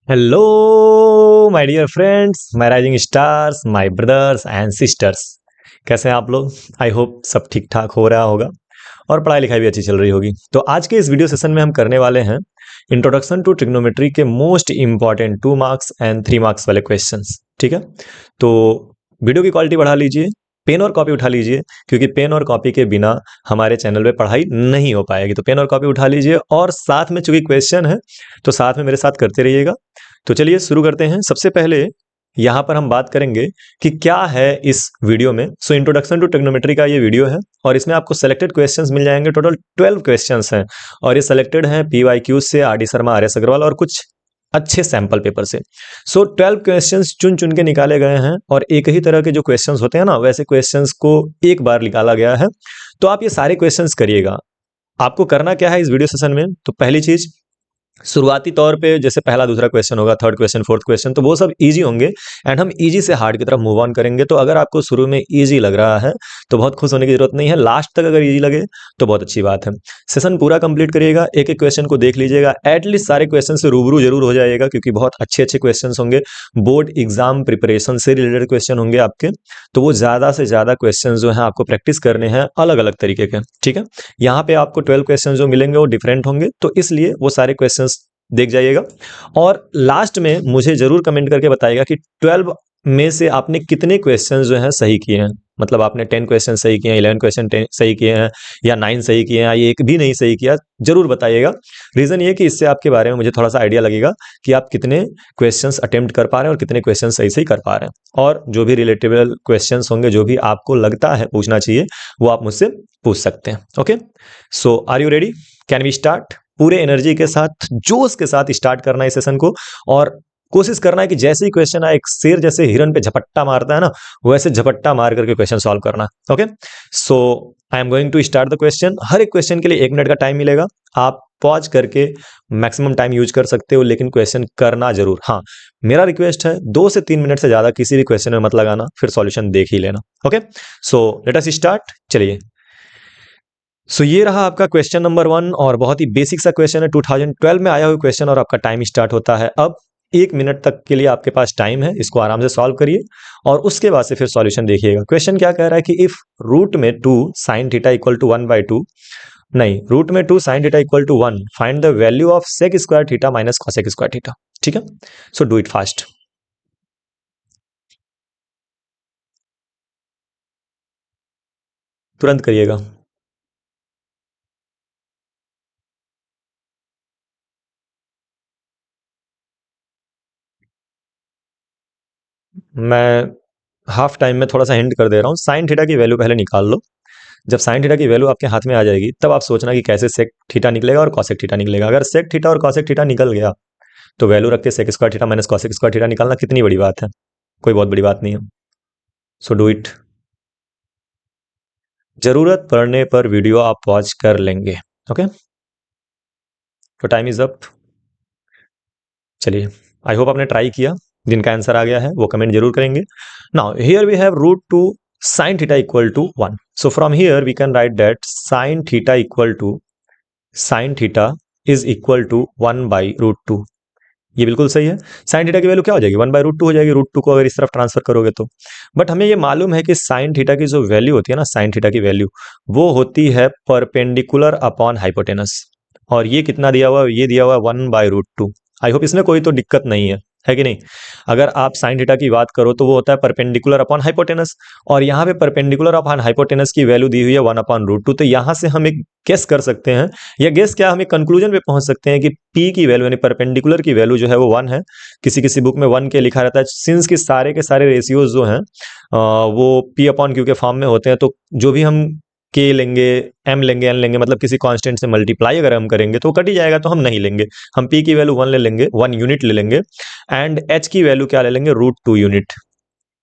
Hello my dear friends, my rising stars, my brothers and sisters. कैसे हैं आप लोग? आई होप सब ठीक ठाक हो रहा होगा और पढ़ाई लिखाई भी अच्छी चल रही होगी। तो आज के इस वीडियो सेशन में हम करने वाले हैं इंट्रोडक्शन टू ट्रिग्नोमेट्री के most important 2 marks and 3 marks वाले क्वेश्चंस। ठीक है, तो वीडियो की क्वालिटी बढ़ा लीजिए, पेन और कॉपी उठा लीजिए, क्योंकि पेन और कॉपी के बिना हमारे चैनल पे पढ़ाई नहीं हो पाएगी। तो पेन और कॉपी उठा लीजिए और साथ में चूंकि क्वेश्चन है तो साथ में मेरे साथ करते रहिएगा। तो चलिए शुरू करते हैं। सबसे पहले यहाँ पर हम बात करेंगे कि क्या है इस वीडियो में। सो इंट्रोडक्शन टू ट्रिग्नोमेट्री का ये वीडियो है और इसमें आपको सेलेक्टेड क्वेश्चंस मिल जाएंगे। टोटल 12 क्वेश्चंस हैं और ये सेलेक्टेड हैं PYQ से, RD शर्मा, RS अग्रवाल और कुछ अच्छे सैंपल पेपर से। सो 12 क्वेश्चंस चुन चुन के निकाले गए हैं और एक ही तरह के जो क्वेश्चंस होते हैं ना, वैसे क्वेश्चंस को एक बार निकाला गया है। तो आप ये सारे क्वेश्चंस करिएगा। आपको करना क्या है इस वीडियो सेशन में? तो पहली चीज, शुरुआती तौर पे जैसे पहला दूसरा क्वेश्चन होगा, थर्ड क्वेश्चन, फोर्थ क्वेश्चन, तो वो सब इजी होंगे एंड हम इजी से हार्ड की तरफ मूव ऑन करेंगे। तो अगर आपको शुरू में इजी लग रहा है तो बहुत खुश होने की जरूरत नहीं है, लास्ट तक अगर इजी लगे तो बहुत अच्छी बात है। सेशन पूरा कंप्लीट करिएगा, एक एक क्वेश्चन को देख लीजिएगा, एटलीस्ट सारे क्वेश्चन से रूबरू जरूर हो जाएगा, क्योंकि बहुत अच्छे अच्छे क्वेश्चन होंगे, बोर्ड एग्जाम प्रिपरेशन से रिलेटेड क्वेश्चन होंगे आपके। तो वो ज्यादा से ज्यादा क्वेश्चन जो है आपको प्रैक्टिस करने हैं अलग अलग तरीके के। ठीक है, यहाँ पे आपको 12 क्वेश्चन जो मिलेंगे वो डिफरेंट होंगे, तो इसलिए वो सारे क्वेश्चन देख जाइएगा। और लास्ट में मुझे जरूर कमेंट करके बताइएगा कि 12 में से आपने कितने क्वेश्चन जो हैं सही किए हैं। मतलब आपने 10 क्वेश्चन सही किए हैं, 11 क्वेश्चन सही किए हैं, या 9 सही किए हैं, या एक भी नहीं सही किया, जरूर बताइएगा। रीजन ये कि इससे आपके बारे में मुझे थोड़ा सा आइडिया लगेगा कि आप कितने क्वेश्चंस अटेम्प्ट कर पा रहे हैं और कितने क्वेश्चन सही सही कर पा रहे हैं। और जो भी रिलेटेबल क्वेश्चंस होंगे, जो भी आपको लगता है पूछना चाहिए, वो आप मुझसे पूछ सकते हैं। Okay, so are you ready? Can we start? पूरे एनर्जी के साथ, जोश के साथ स्टार्ट करना है इस सेशन को और कोशिश करना है कि जैसे ही क्वेश्चन आए, एक शेर जैसे हिरन पे झपट्टा मारता है ना, वैसे झपट्टा मार करके क्वेश्चन सॉल्व करना। Okay, so I am going to start the question. हर एक क्वेश्चन के लिए 1 मिनट का टाइम मिलेगा। आप पॉज करके मैक्सिमम टाइम यूज कर सकते हो, लेकिन क्वेश्चन करना जरूर। हाँ, मेरा रिक्वेस्ट है 2 से 3 मिनट से ज्यादा किसी भी क्वेश्चन में मत लगाना, फिर सॉल्यूशन देख ही लेना। Okay, so let us start. चलिए, सो ये रहा आपका क्वेश्चन नंबर 1 और बहुत ही बेसिक सा क्वेश्चन है, 2012 में आया हुआ क्वेश्चन और आपका टाइम स्टार्ट होता है अब। 1 मिनट तक के लिए आपके पास टाइम है, इसको आराम से सॉल्व करिए और उसके बाद से फिर सॉल्यूशन देखिएगा। क्वेश्चन क्या कह रहा है कि इफ रूट में 2 साइन थीटा इक्वल टू 1/2, नहीं, रूट में 2 sine theta equal to 1, find the value of sec square theta minus cosec square theta. ठीक है, सो डू इट फास्ट, तुरंत करिएगा। मैं हाफ टाइम में थोड़ा सा हिंट कर दे रहा हूँ। साइन थीटा की वैल्यू पहले निकाल लो। जब साइन थीटा की वैल्यू आपके हाथ में आ जाएगी, तब आप सोचना कि कैसे सेक थीटा निकलेगा और कॉसेक थीटा निकलेगा। अगर सेक थीटा और कॉसेक थीटा निकल गया तो वैल्यू रख के sec square theta minus cosec square theta निकालना कितनी बड़ी बात है? कोई बहुत बड़ी बात नहीं है। So do it. जरूरत पड़ने पर वीडियो आप पॉज कर लेंगे। ओके, तो टाइम इज अप। चलिए, आई होप आपने ट्राई किया। जिनका आंसर आ गया है वो कमेंट जरूर करेंगे। Now here we have root two sine theta equal to 1। So from here we can write that sine theta is equal to 1/√2। ये बिल्कुल सही है। साइन थीटा की वैल्यू क्या हो जाएगी? 1/√2 हो जाएगी। √2 को अगर इस तरफ ट्रांसफर करोगे तो। बट हमें ये मालूम है कि साइन थीटा की जो वैल्यू होती है ना, साइन थीटा की वैल्यू वो होती है परपेंडिकुलर अपॉन हाइपोटेनस। और ये कितना दिया हुआ है? ये दिया हुआ है 1/√2। आई होप इसमें कोई तो दिक्कत नहीं है कि नहीं? अगर आप साइन थीटा की बात करो तो वो होता है परपेंडिकुलर अपॉन हाइपोटेनस, और यहाँ पे परपेंडिकुलर अपॉन हाइपोटेनस की वैल्यू दी हुई है 1/√2। तो यहाँ से हम एक गेस कर सकते हैं, या गेस क्या, हम एक कंक्लूजन पे पहुंच सकते हैं कि पी की वैल्यू यानी परपेंडिकुलर की वैल्यू जो है वो 1 है। किसी किसी बुक में 1 के लिखा रहता है। सिंस के सारे रेशियोज जो हैं वो पी अपॉन क्यू के फॉर्म में होते हैं, तो जो भी हम के लेंगे, एम लेंगे, एन लेंगे, मतलब किसी कांस्टेंट से मल्टीप्लाई अगर हम करेंगे तो कट ही जाएगा, तो हम नहीं लेंगे। हम पी की वैल्यू 1 ले लेंगे, 1 यूनिट ले लेंगे, एंड एच की वैल्यू क्या ले लेंगे? √2 यूनिट।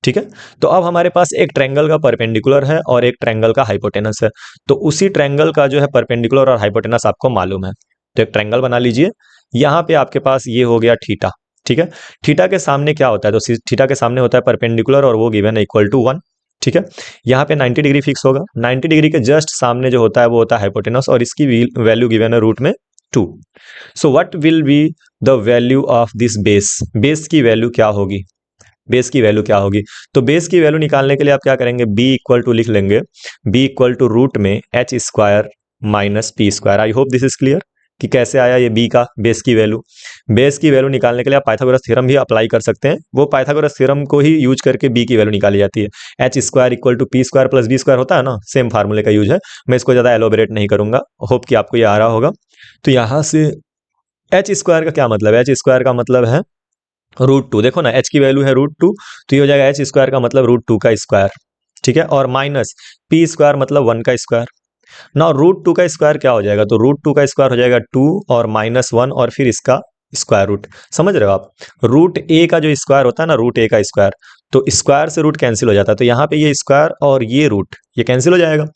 ठीक है, तो अब हमारे पास एक ट्रायंगल का परपेंडिकुलर है और एक ट्रायंगल का हाइपोटेनस है। तो उसी ट्रायंगल का जो है परपेंडिकुलर और हाइपोटेनस आपको मालूम है, तो एक ट्रायंगल बना लीजिए। यहाँ पे आपके पास ये हो गया थीटा। ठीक है, थीटा के सामने क्या होता है? तो थीटा के सामने होता है परपेंडिकुलर और वो गिवन है इक्वल टू 1। ठीक है, यहाँ पे 90 डिग्री फिक्स होगा। 90 डिग्री के जस्ट सामने जो होता है वो होता है हाइपोटेनस, और इसकी वैल्यू गिवन है रूट में 2। So what will be the value of this base? Base की वैल्यू क्या होगी? बेस की वैल्यू क्या होगी? तो बेस की वैल्यू निकालने के लिए आप क्या करेंगे, b इक्वल टू लिख लेंगे, b इक्वल टू रूट में H square minus P square. I hope this is clear कि कैसे आया ये b का बेस की वैल्यू। बेस की वैल्यू निकालने के लिए आप पाइथागोरस थ्योरम भी अप्लाई कर सकते हैं, वो पाइथागोरस थ्योरम को ही यूज करके b की वैल्यू निकाली जाती है। H square equal to P square plus B square होता है ना, सेम फार्मूले का यूज है। मैं इसको ज्यादा एलोबरेट नहीं करूंगा, होप कि आपको ये आ रहा होगा। तो यहां से एच स्क्वायर का क्या मतलब है? एच स्क्वायर का मतलब है √2। देखो ना, एच की वैल्यू है √2, तो ये हो जाएगा एच स्क्वायर का मतलब √2 का स्क्वायर, ठीक है, और माइनस पी स्क्वायर मतलब 1 का स्क्वायर। ना √2 का स्क्वायर क्या हो जाएगा? तो √2 का स्क्वायर हो जाएगा 2 और -1 और फिर इसका स्क्वायर रूट। समझ रहे हो आप? रूट ए का जो स्क्वायर होता है ना, रूट ए का स्क्वायर, तो स्क्वायर से रूट कैंसिल हो जाता है, तो यहाँ पे ये स्क्वायर और ये रूट ये कैंसिल हो जाएगा,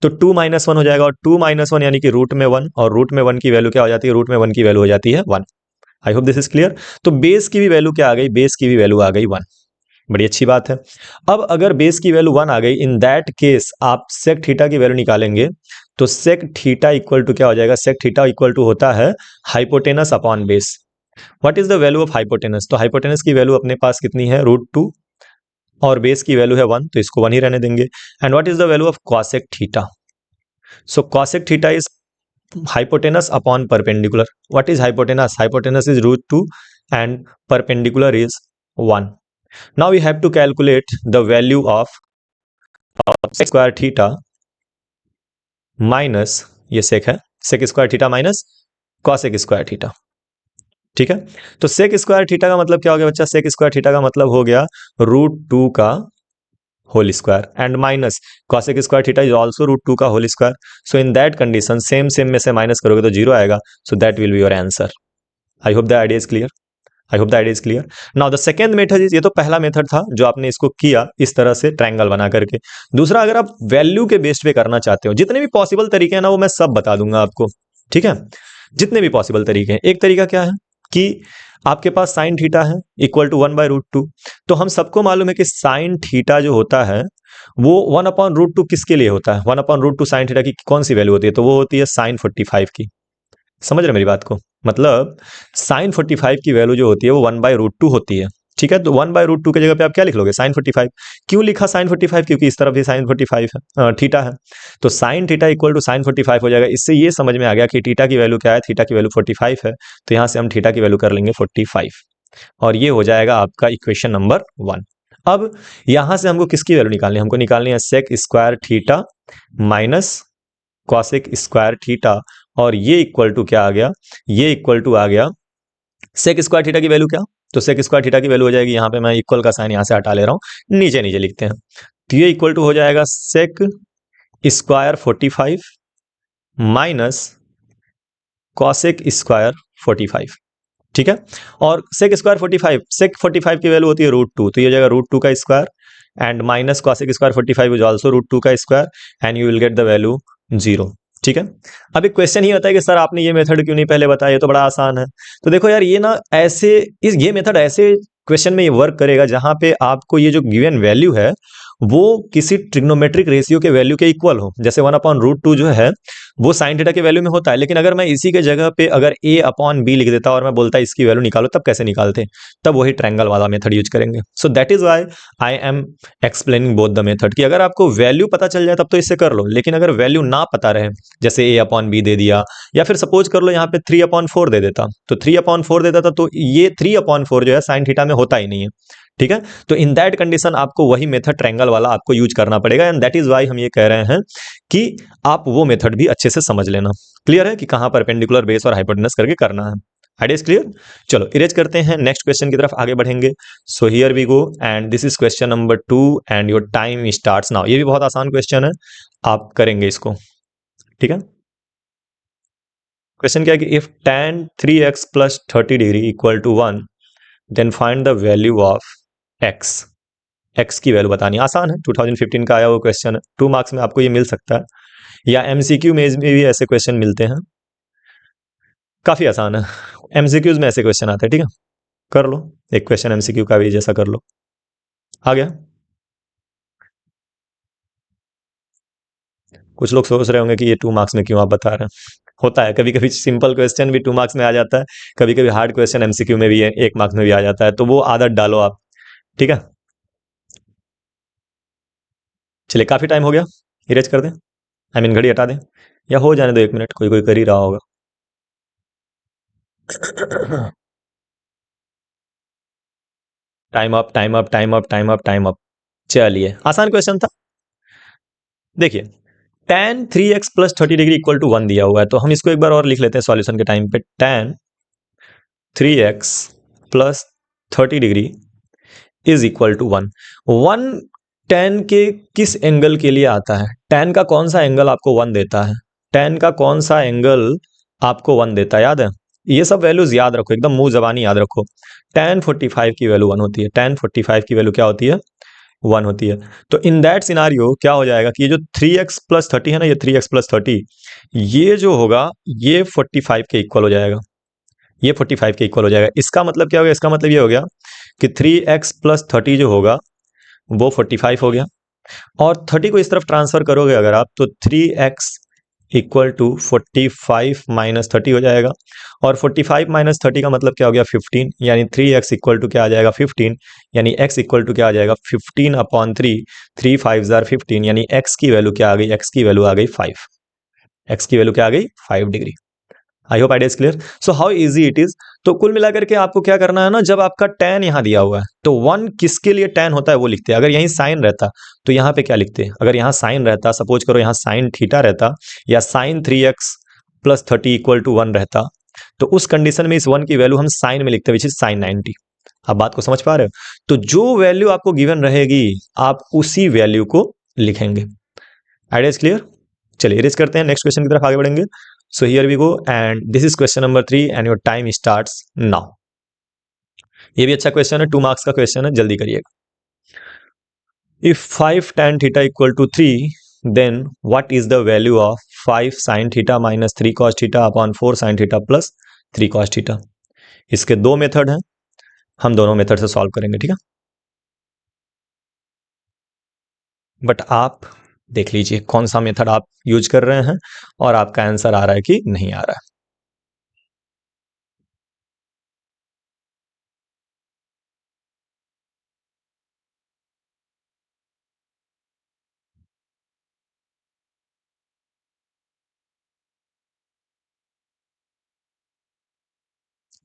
तो 2 - 1 हो जाएगा, और 2 - 1 यानी कि रूट में 1, और रूट में 1 की वैल्यू क्या हो जाती है? रूट में 1 की वैल्यू हो जाती है 1। I hope this is clear. तो बेस की भी वैल्यू क्या आ गई? बेस की भी वैल्यू आ गई 1। बड़ी अच्छी बात है। अब अगर बेस की वैल्यू 1 आ गई, इन दैट केस आप सेक थीटा की वैल्यू निकालेंगे, तो सेक थीटा इक्वल टू क्या हो जाएगा? सेक थीटा इक्वल टू होता है hypotenuse upon base. What is the value of hypotenuse? तो हाइपोटेनस की वैल्यू अपने पास कितनी है? √2, और बेस की वैल्यू है 1, तो इसको 1 ही रहने देंगे। And what is the value of cosec theta? So cosec theta is hypotenuse upon perpendicular. What is hypotenuse? Hypotenuse is √2 and perpendicular is 1. Now we have to calculate the value of sec square theta minus, ये sec है, sec square theta minus cosec square theta। ठीक है, तो sec square theta का मतलब क्या हो गया बच्चा? sec square theta का मतलब हो गया √2 का whole square and minus cosec square theta is also √2 का whole square. So in that condition same same में से माइनस करोगे तो जीरो आएगा, so that will be your answer. I hope the idea is clear. I hope the idea is clear. Now the second method is, ये तो पहला method था जो आपने इसको किया इस तरह से ट्रायंगल बना करके। दूसरा, अगर आप वैल्यू के बेस्ड पे करना चाहते हो, जितने भी पॉसिबल तरीके हैं ना वो मैं सब बता दूंगा आपको, ठीक है, जितने भी पॉसिबल तरीके हैं। एक तरीका क्या है कि आपके पास साइन थीटा है इक्वल टू 1/√2, तो हम सबको मालूम है कि साइन थीटा जो होता है वो 1/√2 किसके लिए होता है? 1/√2 साइन थीटा की कौन सी वैल्यू होती है? तो वो होती है साइन 45 की। समझ रहे मेरी बात को? मतलब साइन 45 की वैल्यू जो होती है वो 1/√2 होती है, ठीक है। तो 1/√2 की जगह पे आप क्या लिख लोगे? साइन 45। क्यों लिखा साइन 45? क्योंकि इस तरफ भी साइन 45 है, थीटा है, तो sine theta equal to sine 45 हो जाएगा। इससे ये समझ में आ गया कि थीटा की वैल्यू क्या है, थीटा की वैल्यू 45 है, तो यहां से हम थीटा की वैल्यू कर लेंगे 45, और ये हो जाएगा आपका इक्वेशन नंबर 1। अब यहां से हमको किसकी वैल्यू निकालनी है? हमको निकालनी है sec square theta minus cosec square theta, और ये इक्वल टू क्या आ गया? ये इक्वल टू आ गया सेक स्क्वायर थीटा की वैल्यू क्या? तो सेक स्क्वायर थीटा की वैल्यू हो जाएगी, यहां पे मैं इक्वल का साइन यहां से हटा ले रहा हूं, नीचे नीचे लिखते हैं, तो ये इक्वल टू हो जाएगा sec square 45 minus cosec square 45, ठीक है। और सेक स्क्वायर 45, सेक 45 की वैल्यू होती है √2, तो ये हो जाएगा √2 का square and minus cosec square 45 is also √2 का square, and you will get the value 0, ठीक है। अब एक क्वेश्चन ही आता है कि सर आपने ये मेथड क्यों नहीं पहले बताया, ये तो बड़ा आसान है। तो देखो यार, ये ना ऐसे ये मेथड ऐसे क्वेश्चन में ये वर्क करेगा जहां पे आपको ये जो गिवन वैल्यू है वो किसी ट्रिग्नोमेट्रिक रेशियो के वैल्यू के इक्वल हो। जैसे 1/√2 जो है वो साइन थीटा के वैल्यू में होता है, लेकिन अगर मैं इसी के जगह पे अगर a/b लिख देता और मैं बोलता इसकी वैल्यू निकालो, तब कैसे निकालते? तब वही ट्रायंगल वाला मेथड यूज करेंगे। सो that is why I am explaining both the method, कि अगर आपको वैल्यू पता चल जाए तब तो इससे कर लो, लेकिन अगर वैल्यू ना पता रहे, जैसे a/b दे दिया, या फिर सपोज कर लो यहाँ पे 3/4 दे देता, तो 3/4 दे देता तो ये 3/4 जो है साइन थीटा में होता ही नहीं है, ठीक है। तो इन दैट कंडीशन आपको वही मेथड ट्रायंगल वाला आपको यूज करना पड़ेगा, एंड दैट इज व्हाई हम ये कह रहे हैं कि आप वो मेथड भी अच्छे से समझ लेना। क्लियर है कि कहां परपेंडिकुलर बेस और हाइपोटेनस करके करना है? Idea is clear. चलो इरेज करते हैं, नेक्स्ट क्वेश्चन की तरफ आगे बढ़ेंगे। So here we go, and this is question number 2 and your time starts now. ये भी बहुत आसान क्वेश्चन है, आप करेंगे इसको, ठीक है। क्वेश्चन क्या है कि if tan 3x plus 30 degree equal to 1, then find the value of x। x की वैल्यू बतानी आसान है, 2015 का आया वो क्वेश्चन है, 2 मार्क्स में आपको ये मिल सकता है, या एमसीक्यू में भी ऐसे क्वेश्चन मिलते हैं, काफी आसान है। एमसीक्यूज में ऐसे क्वेश्चन आते हैं, ठीक है, कर लो एक क्वेश्चन एमसीक्यू का भी जैसा कर लो। आ गया? कुछ लोग सोच रहे होंगे कि ये 2 मार्क्स में क्यों आप बता रहे हैं, होता है, कभी कभी सिंपल क्वेश्चन भी 2 मार्क्स में आ जाता है, कभी कभी हार्ड क्वेश्चन एमसीक्यू में भी 1 मार्क्स में भी आ जाता है, तो वो आदत डालो आप। ठीक है, चलिए काफी टाइम हो गया, इरेज कर दें, आई मीन घड़ी हटा दें, या हो जाने दो 1 मिनट, कोई कोई कर ही रहा होगा। Time up, time up, time up, time up, time up. चलिए, आसान क्वेश्चन था। देखिए, tan 3x plus 30 degree equal to 1 दिया हुआ है, तो हम इसको एक बार और लिख लेते हैं सॉल्यूशन के टाइम पे। tan 3x plus 30 degree is equal to 1। tan के किस एंगल के लिए आता है? tan का कौन सा एंगल आपको 1 देता है? tan का कौन सा एंगल आपको 1 देता है, याद है? ये सब वैल्यूज याद रखो, एकदम मुंह जबानी याद रखो। tan 45 की वैल्यू 1 होती है, tan 45 की वैल्यू क्या होती है? 1 होती है। तो इन दैट सिनारियो क्या हो जाएगा कि ये जो 3x प्लस 30 है ना, ये 3x प्लस 30, ये जो होगा ये 45 के इक्वल हो जाएगा, ये 45 के इक्वल हो जाएगा। इसका मतलब क्या हो गया? इसका मतलब ये हो गया कि 3x प्लस 30 जो होगा वो 45 हो गया, और 30 को इस तरफ ट्रांसफर करोगे अगर आप, तो 3x इक्वल टू 45 माइनस 30 हो जाएगा, और 45 माइनस 30 का मतलब क्या हो गया? 15, यानी 3x इक्वल टू क्या आ जाएगा? 15, यानी x इक्वल टू क्या आ जाएगा? 15 अपॉन 3, 3 5 जार 15, यानी x की वैल्यू क्या आ गई? x की वैल्यू आ गई 5, x की वैल्यू क्या आ गई? 5 degree. I hope idea is clear. So how easy it is. तो कुल मिलाकर के आपको क्या करना है ना, जब आपका tan यहाँ दिया हुआ है तो 1 किसके लिए tan होता है वो लिखते हैं। अगर यहीं साइन रहता तो यहाँ पे क्या लिखते हैं? अगर यहाँ साइन रहता, सपोज करो यहाँ साइन थीटा रहता, या sign 3x plus 30 equal to 1 रहता, तो उस कंडीशन में इस 1 की वैल्यू हम साइन में लिखते हैं, विच इज साइन 90। आप बात को समझ पा रहे हो? तो जो वैल्यू आपको गिवन रहेगी आप उसी वैल्यू को लिखेंगे। Idea is clear. चलिए इरेज करते हैं, नेक्स्ट क्वेश्चन की तरफ आगे बढ़ेंगे। So here we go, and this is question number 3 and your time starts now. ये भी अच्छा क्वेश्चन है, 2 मार्क्स का क्वेश्चन है, जल्दी करिएगा। If 5 tan theta equal to 3, then what is the value of 5 sin theta minus 3 cos theta upon 4 sin theta plus 3 cos theta. इसके 2 method हैं, हम दोनों मेथड से सॉल्व करेंगे, ठीक है? बट आप देख लीजिए कौन सा मेथड आप यूज कर रहे हैं और आपका आंसर आ रहा है कि नहीं आ रहा है।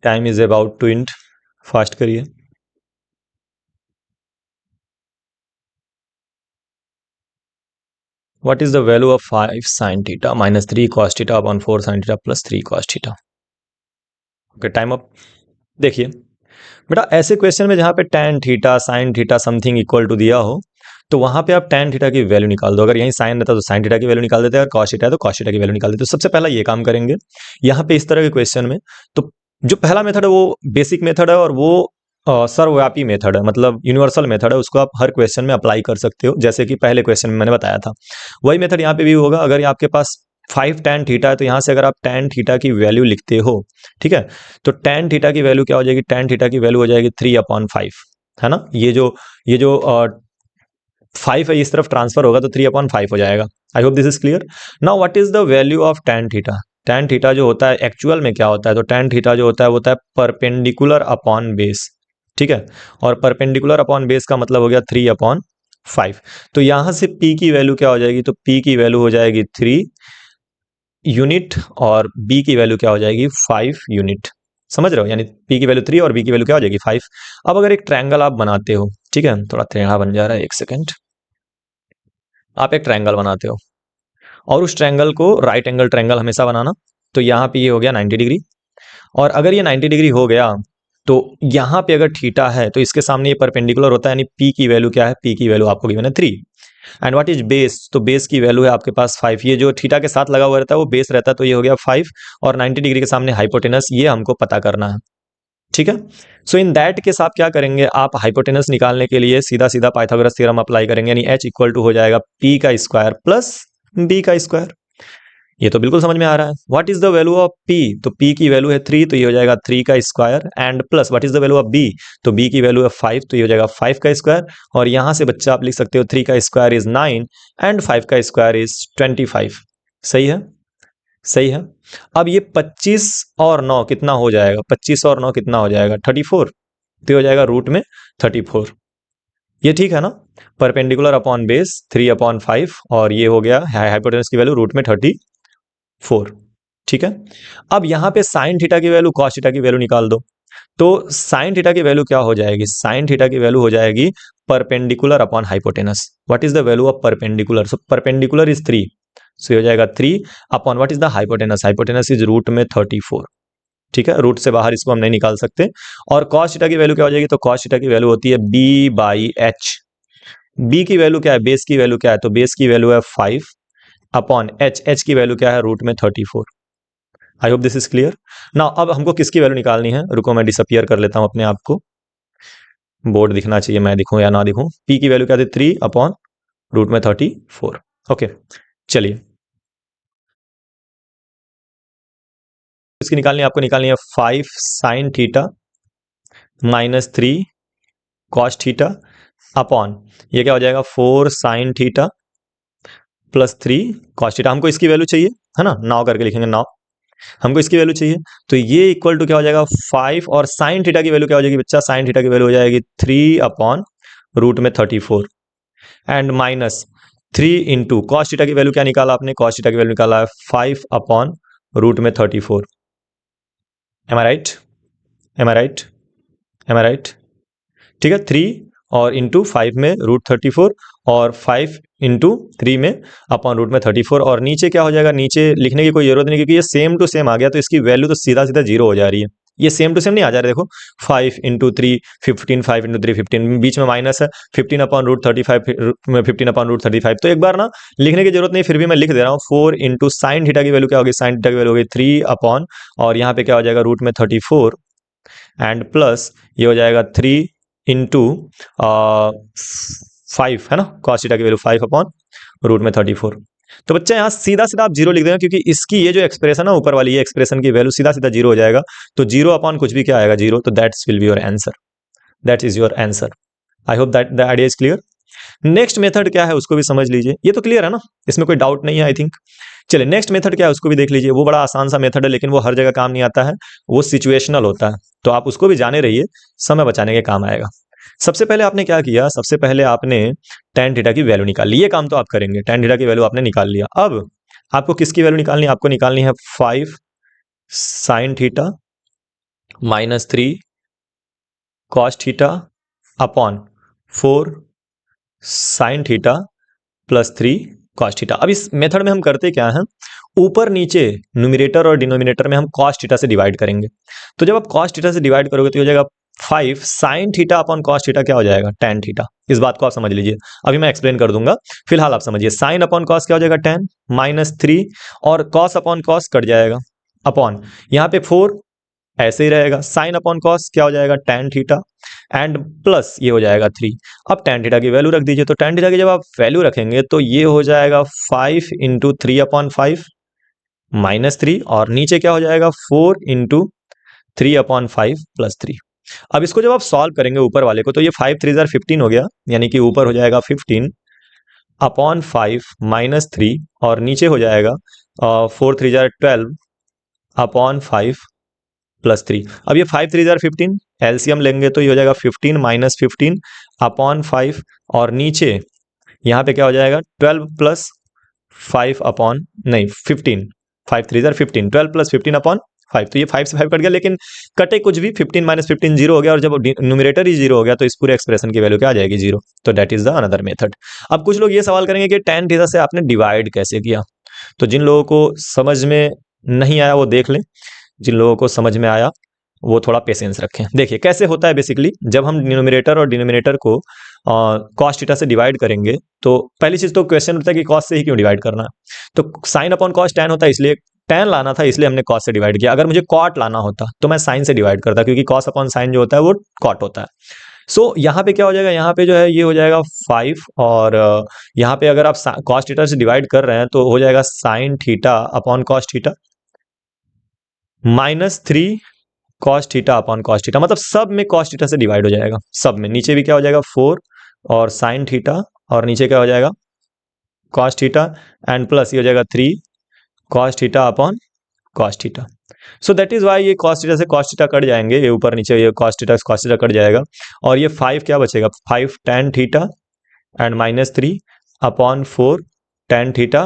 Time is about to end, fast करिए। What is the value of 5 sin theta minus 3 cos theta upon 4 sin theta plus 3 cos theta? Okay, time up. देखिए बेटा, ऐसे क्वेश्चन में जहाँ पे tan theta sin theta something equal to दिया हो, तो वहां पे आप tan थीटा की वैल्यू निकाल दो। अगर यहीं साइन रहता तो sin थीटा की वैल्यू निकाल देते हैं, और cos थीटा है तो cos थीटा की वैल्यू निकाल देते। तो सबसे पहला ये काम करेंगे यहाँ पे इस तरह के क्वेश्चन में। तो जो पहला मेथड है वो बेसिक मेथड है, और वो सर्वव्यापी मेथड है, मतलब यूनिवर्सल मेथड है, उसको आप हर क्वेश्चन में अप्लाई कर सकते हो, जैसे कि पहले क्वेश्चन में मैंने बताया था। वही मेथड यहाँ पे भी होगा। अगर आपके पास 5 tan थीटा है तो यहाँ से अगर आप tan थीटा की वैल्यू लिखते हो, ठीक है, तो tan थीटा की वैल्यू क्या हो जाएगी? tan थीटा की वैल्यू हो जाएगी 3/5, है ना? ये जो 5 है इस तरफ ट्रांसफर होगा तो 3/5 हो जाएगा। I hope this is clear. Now what is the value of tan theta? tan theta जो होता है एक्चुअल में क्या होता है? तो tan थीटा जो होता है वो होता है परपेंडिकुलर अपॉन बेस, ठीक है, और परपेंडिकुलर अपॉन बेस का मतलब हो गया 3/5। तो यहां से p की वैल्यू क्या हो जाएगी? तो p की वैल्यू हो जाएगी 3 यूनिट, और b की वैल्यू क्या हो जाएगी? 5 यूनिट। समझ रहे हो? यानी p की वैल्यू 3 और b की वैल्यू क्या हो जाएगी? 5। अब अगर एक ट्रायंगल आप बनाते हो, ठीक है, थोड़ा टेढ़ा बन जा रहा है, एक सेकेंड। आप एक ट्रायंगल बनाते हो, और उस ट्रायंगल को राइट एंगल ट्रायंगल हमेशा बनाना। तो यहाँ पे ये हो गया 90 डिग्री, और अगर ये 90 डिग्री हो गया तो यहाँ पे अगर थीटा है तो इसके सामने ये परपेंडिकुलर होता है, यानी p की वैल्यू क्या है? p की वैल्यू आपको गिवन है 3। And what is base? तो बेस की वैल्यू है आपके पास 5। ये जो थीटा के साथ लगा हुआ रहता है वो बेस रहता है, तो ये हो गया 5, और 90 डिग्री के सामने हाइपोटेनस, ये हमको पता करना है, ठीक है। सो इन दैट केस आप क्या करेंगे? आप हाइपोटेनस निकालने के लिए सीधा सीधा पाइथागोरस थ्योरम अप्लाई करेंगे, यानी h इक्वल टू हो जाएगा p का स्क्वायर प्लस b का स्क्वायर। ये तो बिल्कुल समझ में आ रहा है। What is the value of p? तो p की वैल्यू है 3, तो ये हो जाएगा 3 का square, and plus what is the value of b? तो b की वैल्यू है 5, तो ये हो जाएगा 5 का स्क्वायर, और यहां से बच्चा आप लिख सकते हो 3 का स्क्वायर इज 9 एंड 5 का स्क्वायर इज 25। सही है? सही है। अब ये 25 और 9 कितना हो जाएगा, 25 और 9 कितना हो जाएगा 34, तो हो जाएगा रूट में 34। ये ठीक है ना। परपेंडिकुलर अपॉन बेस 3/5 और ये हो गया हाइपोटेनस की वैल्यू रूट में 34। ठीक है। अब यहां पे साइन थीटा की वैल्यू कॉस थीटा की वैल्यू निकाल दो। तो साइन थीटा की वैल्यू क्या हो जाएगी, साइन थीटा की वैल्यू हो जाएगी perpendicular upon hypotenuse. What is the value of perpendicular, so perpendicular is 3, so हो जाएगा 3 upon what is the hypotenuse, hypotenuse is root में 34। ठीक है, रूट से बाहर इसको हम नहीं निकाल सकते। और कॉस थीटा की वैल्यू क्या हो जाएगी, तो कॉस थीटा की वैल्यू होती है बी बाई एच। बी की वैल्यू क्या है, बेस की वैल्यू क्या है, तो बेस की वैल्यू है 5 अपॉन एच, एच की वैल्यू क्या है रूट में 34। I hope this is clear. Now अब हमको किसकी वैल्यू निकालनी है, रुको मैं डिसअपियर कर लेता हूं अपने आप को, बोर्ड दिखना चाहिए, मैं दिखूं या ना दिखूं। पी की वैल्यू क्या थी 3 अपॉन रूट में 34। ओके, चलिए इसकी निकालनी है, आपको निकालनी है 5 sign theta minus 3 cos theta upon ये क्या हो जाएगा 4 sign theta plus 3 cos theta. हमको इसकी वैल्यू चाहिए है ना, नाउ करके लिखेंगे नाउ, हमको इसकी वैल्यू चाहिए। तो ये इक्वल टू क्या हो जाएगा 5 और साइन थीटा की वैल्यू क्या हो जाएगी बच्चा, साइन थीटा की वैल्यू हो जाएगी 3 अपॉन रूट में 34 and minus 3 into cos theta की वैल्यू क्या निकाला आपने, कॉस थीटा की वैल्यू निकाला है 5 अपॉन रूट में 34। एम आई राइट, एम आई राइट, एम आई राइट। ठीक है, 3 और इंटू 5 में रूट 34 और 5 इंटू 3 में अपॉन रूट में 34 और नीचे क्या हो जाएगा, नीचे लिखने की कोई जरूरत नहीं क्योंकि ये सेम टू सेम आ गया, तो इसकी वैल्यू तो सीधा सीधा जीरो हो जा रही है। ये सेम टू सेम नहीं आ जा रहा है, देखो 5 इंटू 3 15, 5 इंटू 3 15, बीच में माइनस है 15 अपॉन रूट 35, 15 अपॉन रूट 35। तो एक बार ना लिखने की जरूरत नहीं, फिर भी मैं लिख दे रहा हूँ 4 इंटू साइन थीटा की वैल्यू क्या होगी, साइन थीटा की वैल्यू होगी 3 अपॉन और यहाँ पे क्या हो जाएगा रूट में 34 एंड प्लस ये हो जाएगा 3 इंटू 5 है ना, कॉस थीटा की वैल्यू 5 अपॉन रूट में 34। तो बच्चा यहाँ सीधा सीधा आप जीरो लिख देना क्योंकि इसकी ये जो एक्सप्रेशन है ऊपर वाली ये एक्सप्रेशन की वैल्यू सीधा सीधा जीरो हो जाएगा। तो जीरो अपॉन कुछ भी क्या आएगा जीरो, तो that's will be your answer, that is your answer. I hope that the idea is clear. Next method क्या है उसको भी समझ लीजिए, ये तो क्लियर है ना, इसमें कोई डाउट नहीं है आई थिंक। चलिए नेक्स्ट मेथड क्या है उसको भी देख लीजिए, वो बड़ा आसान सा मेथड है लेकिन वो हर जगह काम नहीं आता है, वो सिचुएशनल होता है, तो आप उसको भी जाने रहिए, समय बचाने के काम आएगा। सबसे पहले आपने क्या किया, सबसे पहले आपने tan थीटा की वैल्यू निकाल ली, ये काम तो आप करेंगे, tan थीटा की वैल्यू आपने निकाल लिया। अब आपको किसकी वैल्यू निकालनी है, आपको निकालनी है 5 sign theta minus 3 cos theta upon 4 sign theta plus 3 cos theta. अब इस मेथड में हम करते क्या हैं, ऊपर नीचे न्यूमरेटर और डिनोमिनेटर में हम कॉस थीटा से डिवाइड करेंगे। तो जब आप कॉस थीटा से डिवाइड करोगे तो हो जाएगा 5 sine theta upon cos theta क्या हो जाएगा tan थीटा। इस बात को आप समझ लीजिए, अभी मैं एक्सप्लेन कर दूंगा, फिलहाल आप समझिए। साइन अपॉन कॉस क्या हो जाएगा tan माइनस 3 और कॉस अपॉन कॉस कट जाएगा अपॉन यहाँ पे 4 ऐसे ही रहेगा, साइन अपॉन कॉस क्या हो जाएगा tan थीटा एंड प्लस ये हो जाएगा 3। अब tan थीटा की वैल्यू रख दीजिए, तो tan थीटा की जब आप वैल्यू रखेंगे तो ये हो जाएगा 5 इंटू 3/5 माइनस 3 और नीचे क्या हो जाएगा 4 इंटू 3/5 प्लस 3। अब इसको जब आप सॉल्व करेंगे ऊपर वाले को तो ये 5 3 15 हो गया, यानी कि ऊपर हो जाएगा 15 अपॉन 5 माइनस 3 और नीचे हो जाएगा 4 3 12 अपॉन 5 प्लस 3। अब ये 5 3 15 एलसीएम लेंगे तो ये हो जाएगा 15 माइनस 15 अपॉन 5 और नीचे यहाँ पे क्या हो जाएगा 12 प्लस 5 अपॉन नहीं 15, 5 3 15 12 प्लस 15 अपॉन 5। तो ये 5 से 5 कट गया लेकिन कटे कुछ भी, 15 माइनस 15 जीरो हो गया और जब न्यूमरेटर ही जीरो हो गया तो इस पूरे एक्सप्रेशन की वैल्यू क्या आ जाएगी जीरो। तो that is the another method. अब कुछ लोग ये सवाल करेंगे कि tan थीटा से आपने डिवाइड कैसे किया, तो जिन लोगों को समझ में नहीं आया वो देख लें, जिन लोगों को समझ में आया वो थोड़ा पेशेंस रखें। देखिए कैसे होता है, बेसिकली जब हम न्यूमरेटर और डिनोमिनेटर को कॉस थीटा से डिवाइड करेंगे तो पहली चीज तो क्वेश्चन होता है कि कॉस से ही क्यों डिवाइड करना है, तो साइन अपॉन कॉस tan होता है इसलिए tan लाना था इसलिए हमने कॉस से डिवाइड किया। अगर मुझे कॉट लाना होता तो मैं साइन से डिवाइड करता क्योंकि कॉस अपॉन साइन जो होता है वो कॉट होता है। सो यहाँ पे क्या हो जाएगा, यहाँ पे जो है ये हो जाएगा 5 और यहाँ पे अगर आप कॉस थीटा से डिवाइड कर रहे हैं तो हो जाएगा sine theta upon cos theta minus 3 cos theta upon cos theta, मतलब सब में कॉस थीटा से डिवाइड हो जाएगा, सब में। नीचे भी क्या हो जाएगा 4 और साइन थीटा और नीचे क्या हो जाएगा कॉस थीटा एंड प्लस ये हो जाएगा 3 cos theta upon cos theta. So that is why ये कॉस थीटा से कॉस थीटा कट जाएंगे, ये ऊपर नीचे ये कॉस थीटा कट जाएगा, और ये 5 क्या बचेगा, 5 tan theta and -3 upon 4 tan theta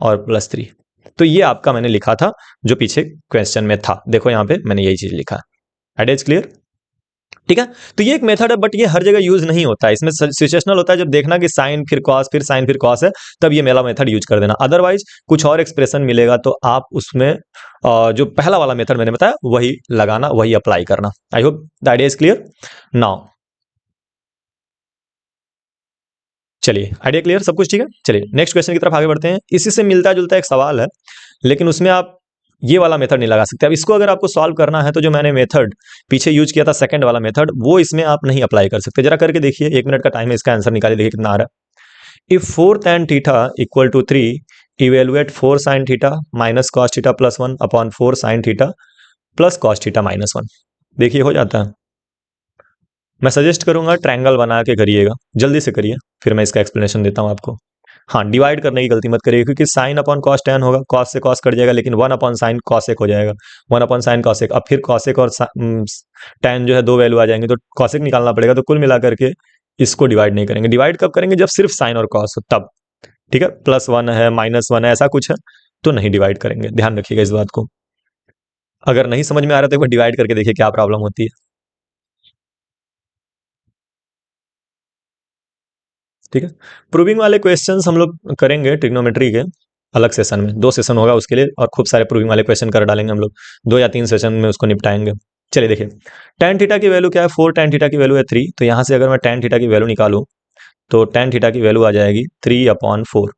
और +3। तो ये आपका मैंने लिखा था जो पीछे क्वेश्चन में था, देखो यहाँ पे मैंने यही चीज लिखा है। It is clear? ठीक है, तो ये एक मेथड है, बट ये हर जगह यूज नहीं होता है, इसमें सिचुएशनल होता है, जब देखना कि साइन फिर कॉस फिर साइन फिर कॉस है, तब ये मेरा मेथड यूज कर देना। अदरवाइज कुछ और एक्सप्रेशन मिलेगा तो आप उसमें जो पहला वाला मेथड मैंने बताया वही लगाना, वही अप्लाई करना। आई hope the idea is clear now. चलिए, आइडिया क्लियर, सब कुछ ठीक है। चलिए नेक्स्ट क्वेश्चन की तरफ आगे बढ़ते हैं। इसी से मिलता जुलता एक सवाल है, लेकिन उसमें आप ये वाला मेथड नहीं लगा सकते। अब इसको अगर आपको सॉल्व करना है तो जो मैंने मेथड पीछे यूज किया था सेकंड वाला मेथड, वो इसमें आप नहीं अप्लाई कर सकते। जरा करके देखिए, 1 मिनट का टाइम है, इसका आंसर निकालिए, देखिए कितना आ रहा है। If 4 tan theta equal to 3, evaluate 4 sin theta minus cos theta plus 1 upon 4 sin theta plus cos theta minus 1। देखिए हो जाता है। मैं सजेस्ट करूंगा ट्रायंगल बना के करिएगा, जल्दी से करिए, फिर मैं इसका एक्सप्लेनेशन देता हूं आपको। हाँ, डिवाइड करने की गलती मत करिए, क्योंकि साइन अपॉन कॉस टैन होगा, कॉस से कॉस कट जाएगा, लेकिन 1 अपॉन साइन कॉसेक हो जाएगा, 1 अपॉन साइन कॉसेक। अब फिर कॉसेक और टैन जो है दो वैल्यू आ जाएंगे, तो कॉसेक निकालना पड़ेगा। तो कुल मिलाकर के इसको डिवाइड नहीं करेंगे। डिवाइड कब करेंगे, जब सिर्फ साइन और कॉस हो तब। ठीक है, +1 है -1 है, ऐसा कुछ है तो नहीं डिवाइड करेंगे, ध्यान रखिएगा इस बात को। अगर नहीं समझ में आ रहा तो एक बार डिवाइड करके देखिए क्या प्रॉब्लम होती है। ठीक है, प्रूविंग वाले क्वेश्चंस हम लोग करेंगे ट्रिग्नोमेट्री के अलग सेशन में, 2 सेशन होगा उसके लिए, और खूब सारे प्रूविंग वाले क्वेश्चन कर डालेंगे हम लोग, 2 या 3 सेशन में उसको निपटाएंगे। चलिए देखिए, tan थीटा की वैल्यू क्या है, 4 tan थीटा की वैल्यू है 3, तो यहाँ से अगर मैं tan थीटा की वैल्यू निकालूं तो tan थीटा की वैल्यू आ जाएगी 3/4।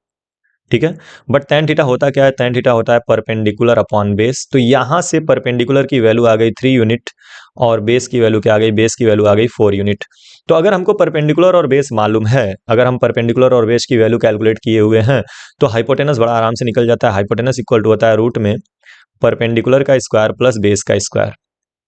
ठीक है, बट tan थीटा होता क्या है, tan थीटा होता है परपेंडिकुलर अपॉन बेस। तो यहाँ से परपेंडिकुलर की वैल्यू आ गई 3 यूनिट, और बेस की वैल्यू क्या आ गई, बेस की वैल्यू आ गई 4 यूनिट। तो अगर हमको परपेंडिकुलर और बेस मालूम है, अगर हम परपेंडिकुलर और बेस की वैल्यू कैलकुलेट किए हुए हैं, तो हाइपोटेनस बड़ा आराम से निकल जाता है। हाइपोटेनस इक्वल टू होता है रूट में परपेंडिकुलर का स्क्वायर प्लस बेस का स्क्वायर।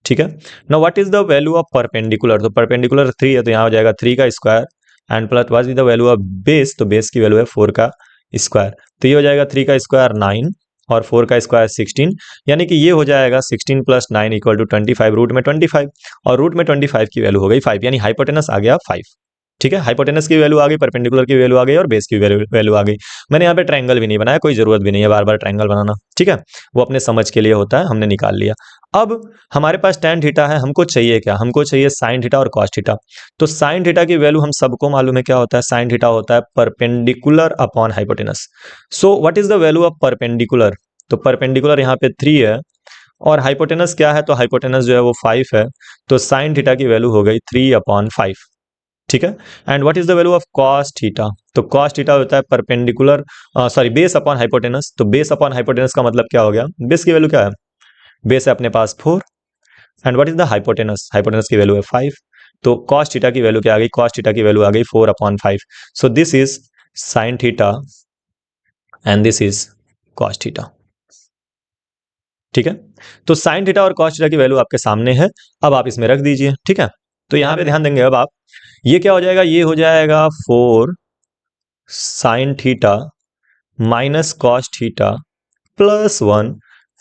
ठीक है, now what is the value of perpendicular, तो परपेंडिकुलर 3 है, तो यहाँ हो जाएगा 3 का square, and plus what is the value of base, तो बेस की वैल्यू है 4 का स्क्वायर। तो ये हो जाएगा 3 का स्क्वायर 9 और 4 का स्क्वायर 16, यानी कि ये हो जाएगा 16 + 9 इक्वल टू 25, रूट में 25, और रूट में 25 की वैल्यू हो गई 5, यानी हाइपोटेनस आ गया 5। ठीक है, हाइपोटेनस की वैल्यू आ गई, परपेंडिकुलर की वैल्यू आ गई, और बेस की वैल्यू आ गई। मैंने यहाँ पे ट्रायंगल भी नहीं बनाया, कोई जरूरत भी नहीं है बार बार ट्रायंगल बनाना। ठीक है, वो अपने समझ के लिए होता है, हमने निकाल लिया। अब हमारे पास tan थीटा है, हमको चाहिए क्या, हमको चाहिए sin थीटा और cos थीटा। तो sin थीटा की वैल्यू हम सबको मालूम है क्या होता है, sin थीटा होता है perpendicular upon hypotenuse. So what is the value of perpendicular, तो परपेंडिकुलर यहाँ पे 3 है, और हाइपोटेनस क्या है, तो हाइपोटेनस जो है वो 5 है, तो sin थीटा की वैल्यू हो गई 3/5। ठीक है, and what is the value of cos theta, तो cos थीटा होता है perpendicular sorry base upon hypotenuse. तो बेस अपॉन हाइपोटेनस का मतलब क्या हो गया, बेस की वैल्यू क्या है, बेस है अपने पास 4, and what is the hypotenuse, hypotenuse की वैल्यू है 5। तो cos थीटा की वैल्यू क्या आ गई, cos थीटा की वैल्यू आ गई 4/5। So this is sin theta and this is cos theta. ठीक है, तो sin थीटा और cos थीटा की वैल्यू आपके सामने है, अब आप इसमें रख दीजिए। ठीक है, तो यहां पे ध्यान देंगे अब आप, ये क्या हो जाएगा, ये हो जाएगा 4 sin theta minus cos theta plus 1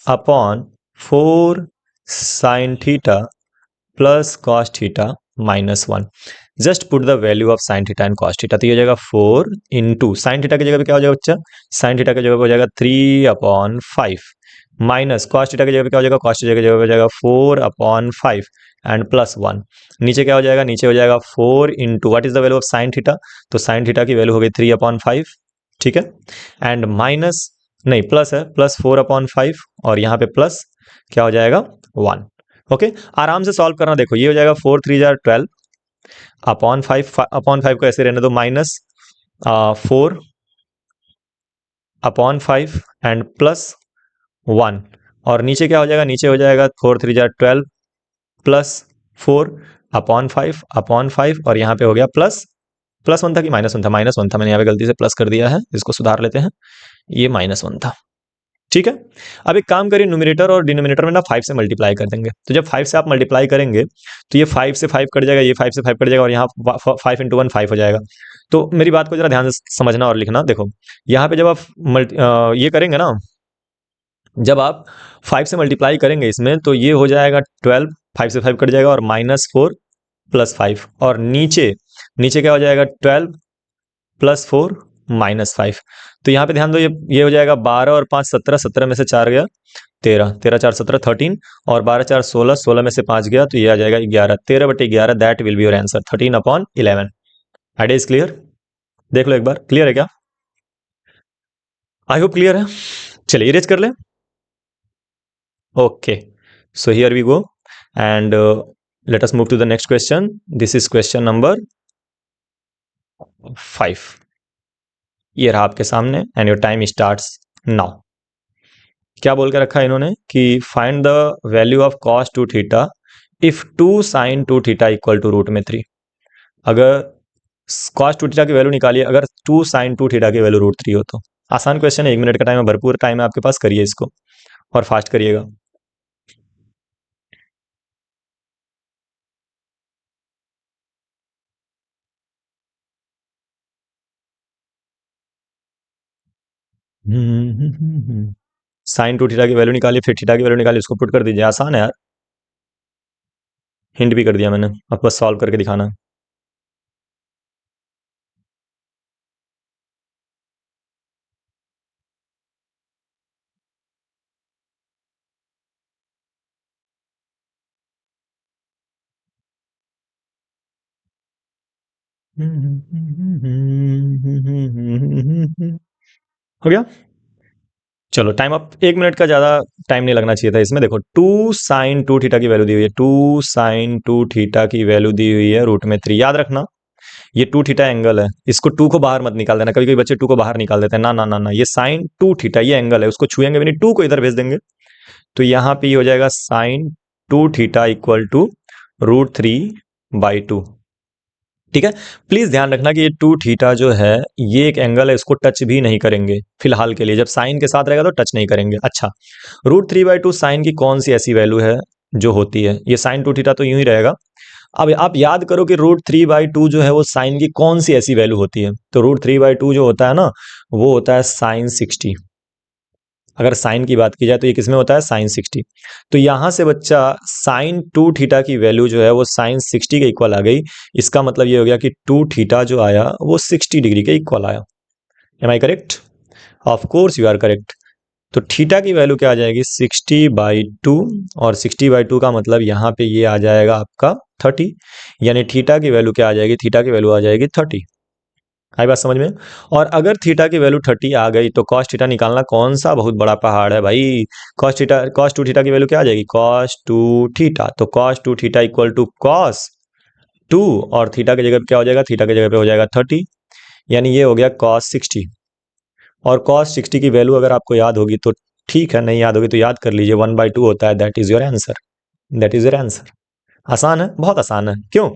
upon 4 sin theta plus cos theta minus 1। Just put the value of sin theta and cos theta, तो ये हो जाएगा 4 इंटू sin थीटा की जगह पे क्या हो जाएगा बच्चा, sin थीटा की जगह पे हो जाएगा 3/5 माइनस cos थीटा की जगह पे क्या हो जाएगा, cos थीटा की जगह पे हो जाएगा 4/5 एंड प्लस 1। नीचे क्या हो जाएगा, नीचे हो जाएगा 4 into what is the value of sin theta, तो sin थीटा की वैल्यू हो गई 3/5। ठीक है, एंड माइनस नहीं प्लस है, प्लस 4/5, और यहाँ पे प्लस क्या हो जाएगा 1। ओके, आराम से सॉल्व करना, देखो ये हो जाएगा 4 3 जार 12 अपॉन 5 को ऐसे रहने दो, माइनस 4/5 एंड प्लस 1, और नीचे क्या हो जाएगा, नीचे हो जाएगा 4 3 जार 12 प्लस 4/5 और यहाँ पे हो गया प्लस 1 था कि -1 था, -1 था, मैंने यहाँ पे गलती से प्लस कर दिया है, इसको सुधार लेते हैं, ये -1 था। ठीक है, अब एक काम करिए, न्यूमरेटर और डिनोमिनेटर में ना 5 से मल्टीप्लाई कर देंगे। तो जब 5 से आप मल्टीप्लाई करेंगे तो ये 5 से 5 कट जाएगा, ये 5 से 5 कट जाएगा, और यहाँ 5 × 1 5 हो जाएगा। तो मेरी बात को जरा ध्यान से समझना और लिखना। देखो यहाँ पे जब आप ये करेंगे ना, जब आप 5 से मल्टीप्लाई करेंगे इसमें तो ये हो जाएगा 12, 5 से 5 कट जाएगा और -4 + 5, और नीचे नीचे क्या हो जाएगा 12 + 4 -5। तो यहाँ पे ध्यान दो, ये हो जाएगा 12 और 5 17, 17 में से 4 गया 13, 13 4 17 13, और 12 4 16, 16 में से 5 गया तो ये आ जाएगा 11, 13/11, that will be your answer 13/11। Idea is clear? देख लो एक बार, क्लियर है क्या? आई होप क्लियर है। चलिए इरेज कर ले। Okay, so here we go, and let us move to the next question. This is question number 5. ये रहा आपके सामने and your time starts now. क्या बोल के रखा है इन्होंने कि find the value of cos 2 theta if 2 sin 2 theta equal to √3। अगर cos 2 थीटा की वैल्यू निकालिए अगर 2 sin 2 थीटा की वैल्यू √3 हो तो। आसान क्वेश्चन है, 1 मिनट का टाइम है, भरपूर टाइम है आपके पास, करिए इसको और फास्ट करिएगा। साइन 2 थीटा की वैल्यू निकालिए, फिर थीटा की वैल्यू निकालिए, उसको पुट कर दीजिए। आसान है यार, हिंट भी कर दिया मैंने, अब बस सॉल्व करके दिखाना। हो गया? चलो टाइम अप। 1 मिनट का ज़्यादा टाइम नहीं लगना चाहिए था इसमें। देखो 2 sin 2 थीटा की वैल्यू दी हुई है, 2 sin 2 थीटा की वैल्यू दी हुई है √3। याद रखना ये 2 थीटा एंगल है, इसको 2 को बाहर मत निकाल देना। कभी कभी बच्चे 2 को बाहर निकाल देते हैं, ना ना ना ना, ये sin 2 थीटा ये एंगल है, उसको छुएंगे भी नहीं, 2 को इधर भेज देंगे तो यहाँ पे ये हो जाएगा sin 2 थीटा इक्वल टू √3/2। ठीक है, प्लीज ध्यान रखना कि ये 2 थीटा जो है ये एक एंगल है, इसको टच भी नहीं करेंगे फिलहाल के लिए, जब साइन के साथ रहेगा तो टच नहीं करेंगे। अच्छा, √3/2 साइन की कौन सी ऐसी वैल्यू है जो होती है, ये sin 2 थीटा तो यूं ही रहेगा। अब आप याद करो कि √3/2 जो है वो साइन की कौन सी ऐसी वैल्यू होती है, तो √3/2 जो होता है ना वो होता है sin 60। अगर साइन की बात की जाए तो ये किसमें होता है, sin 60। तो यहां से बच्चा sin 2 थीटा की वैल्यू जो है वो sin 60 के इक्वल आ गई। इसका मतलब ये हो गया कि 2 थीटा जो आया वो 60 डिग्री के इक्वल आया। Am I correct? Of course you are correct. तो थीटा की वैल्यू क्या आ जाएगी, 60/2, और 60/2 का मतलब यहाँ पे ये आ जाएगा आपका 30, यानी थीटा की वैल्यू क्या आ जाएगी, थीटा की वैल्यू आ जाएगी 30। आई बात समझ में? और अगर थीटा की वैल्यू 30 आ गई तो कॉस थीटा निकालना कौन सा बहुत बड़ा पहाड़ है भाई। कॉस 2 थीटा की वैल्यू क्या आ जाएगी, कॉस 2 थीटा। तो cos 2 theta equal to cos 2, और थीटा की जगह पे क्या हो जाएगा, थीटा की जगह पे हो जाएगा 30, यानी ये हो गया कॉस 60। और कॉस 60 की वैल्यू अगर आपको याद होगी तो ठीक है, नहीं याद होगी तो याद कर लीजिए, 1/2 होता है, that is your answer. That is your answer. आसान है, बहुत आसान है, क्यों?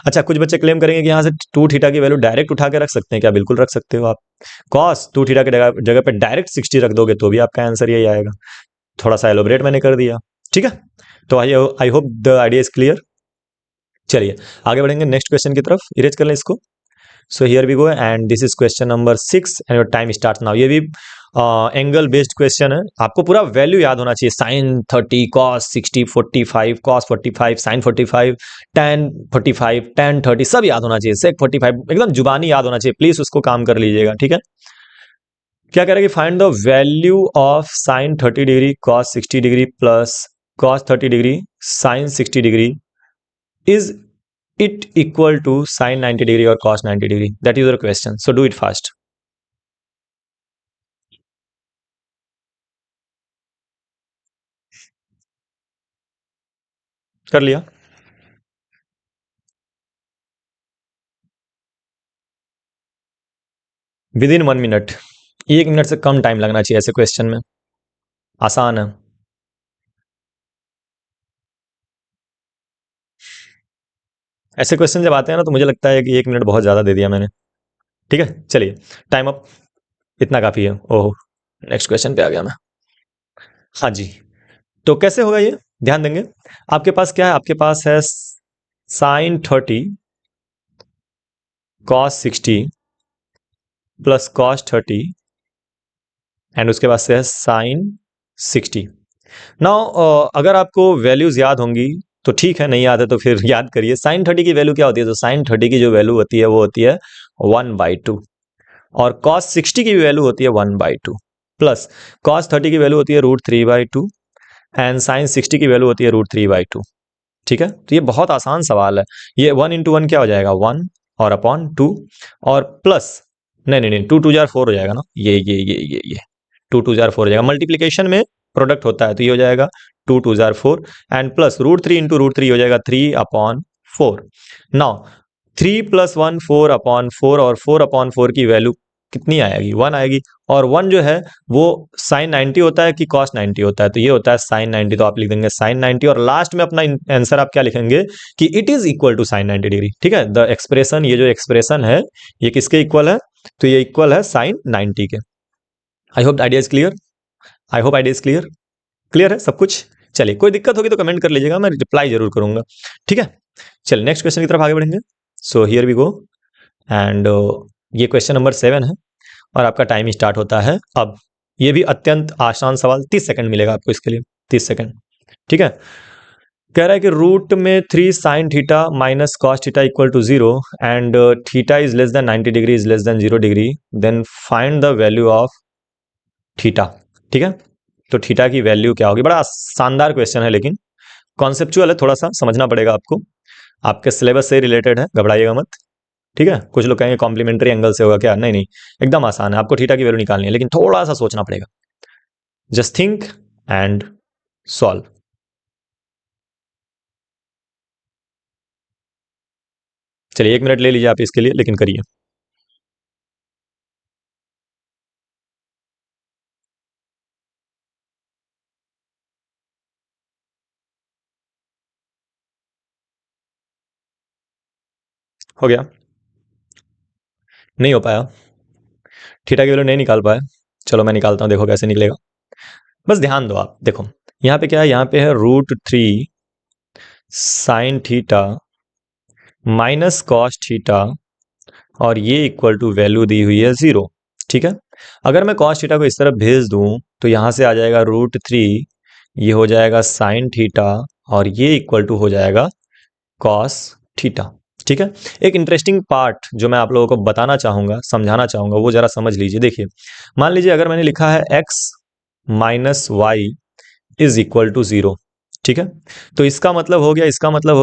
अच्छा, कुछ बच्चे क्लेम करेंगे कि यहाँ से 2 थीटा की वैल्यू डायरेक्ट उठा के रख सकते हैं, क्या? बिल्कुल रख सकते हो आप। कॉस 2 थीटा की जगह पे डायरेक्ट 60 रख दोगे तो भी आपका आंसर यही आएगा। थोड़ा सा एलोबरेट मैंने कर दिया, ठीक है? तो आई hope the idea is clear. चलिए आगे बढ़ेंगे नेक्स्ट क्वेश्चन की तरफ, इरेज कर लें इसको। So here we go and this is question number 6 and your time start now. ये भी एंगल बेस्ड क्वेश्चन है, आपको पूरा वैल्यू याद होना चाहिए, sin 30, cos 60, 45, cos 45, sin 45, tan 45, tan 30 सब याद होना चाहिए, sec 45 एकदम जुबानी याद होना चाहिए, प्लीज उसको काम कर लीजिएगा, ठीक है? क्या कह रहा है कि find the value of sin 30 degree cos 60 degree plus cos 30 degree sin 60 degree is it equal to sin 90 degree or cos 90 degree? That is your question, so do it fast. कर लिया? विद इन 1 मिनट, 1 मिनट से कम time लगना चाहिए ऐसे question में, आसान है। ऐसे क्वेश्चन जब आते हैं ना तो मुझे लगता है कि 1 मिनट बहुत ज्यादा दे दिया मैंने। ठीक है, चलिए टाइम अप, इतना काफी है। ओह, नेक्स्ट क्वेश्चन पे आ गया मैं। हाँ जी, तो कैसे होगा ये, ध्यान देंगे। आपके पास क्या है, आपके पास है sin 30 cos 60 plus cos 30, and उसके बाद से है sin 60। नाउ अगर आपको वैल्यूज याद होंगी तो ठीक है, नहीं याद है तो फिर याद करिए। साइन 30 की वैल्यू क्या होती है? तो साइन 30 की जो वैल्यू होती है वो होती है 1/2, और कॉस 60 की वैल्यू होती है 1/2, प्लस कॉस 30 की वैल्यू होती है √3/2 एंड साइन 60 की वैल्यू होती है √3/2। ठीक है, तो ये बहुत आसान सवाल है। ये 1 इंटू 1 क्या हो जाएगा? 1 और अपॉन 2, और प्लस नहीं नहीं नहीं, 2 2 जार 4 हो जाएगा ना, ये 2 2 जार 4 हो जाएगा। मल्टीप्लीकेशन में प्रोडक्ट होता है तो ये हो जाएगा 2 2 जार 4 एंड प्लस √3 इंटू √3 हो जाएगा 3/4। नाउ 3 + 1 4/4, और 4/4 की वैल्यू कितनी आएगी? 1 आएगी। और 1 जो है वो साइन 90 होता है कि कॉस 90 होता है? तो ये होता है साइन 90, तो आप लिख देंगे साइन 90, और लास्ट में अपना आंसर आप क्या लिखेंगे कि it is equal to sine 90 degree. ठीक है, द एक्सप्रेशन, ये जो एक्सप्रेशन है ये किसके इक्वल है? तो ये इक्वल है साइन 90 के। I hope idea is clear. I hope idea is clear. Clear है सब कुछ? चलिए, कोई दिक्कत होगी तो कमेंट कर लीजिएगा, मैं रिप्लाई जरूर करूंगा। ठीक है, चलिए नेक्स्ट क्वेश्चन की तरफ आगे बढ़ेंगे। So here we go, and ये क्वेश्चन नंबर 7 है, और आपका टाइम स्टार्ट होता है अब। ये भी अत्यंत आसान सवाल, 30 सेकंड मिलेगा आपको इसके लिए, 30 सेकंड। ठीक है, कह रहा है कि रूट में 3 sine theta minus cos theta equal to 0 and theta is less than 90 degree is less than 0 degree, then find the value of theta. ठीक है, तो थीटा की वैल्यू क्या होगी? बड़ा शानदार क्वेश्चन है, लेकिन कॉन्सेप्चुअल है, थोड़ा सा समझना पड़ेगा आपको। आपके सिलेबस से रिलेटेड है, घबराइएगा मत। ठीक है, कुछ लोग कहेंगे कॉम्प्लीमेंट्री एंगल से होगा क्या? नहीं नहीं, एकदम आसान है। आपको थीटा की वैल्यू निकालनी है, लेकिन थोड़ा सा सोचना पड़ेगा। Just think and solve. चलिए 1 मिनट ले लीजिए आप इसके लिए, लेकिन करिए। हो गया? नहीं हो पाया? थीटा की वैल्यू नहीं निकाल पाए? चलो मैं निकालता हूं, देखो कैसे निकलेगा। बस ध्यान दो आप, देखो यहाँ पे क्या है, यहाँ पे है √3 sine theta minus cos theta, और ये इक्वल टू वैल्यू दी हुई है 0। ठीक है, अगर मैं कॉस थीटा को इस तरफ भेज दूं तो यहां से आ जाएगा √3, ये हो जाएगा साइन थीटा, और ये इक्वल टू हो जाएगा कॉस थीटा। ठीक है, एक इंटरेस्टिंग पार्ट जो मैं आप लोगों को बताना चाहूंगा, समझाना चाहूंगा, वो जरा समझ लीजिए। देखिए, मान लीजिए अगर मैंने लिखा है x minus Y is equal to 0। ठीक है, तो इसका मतलब हो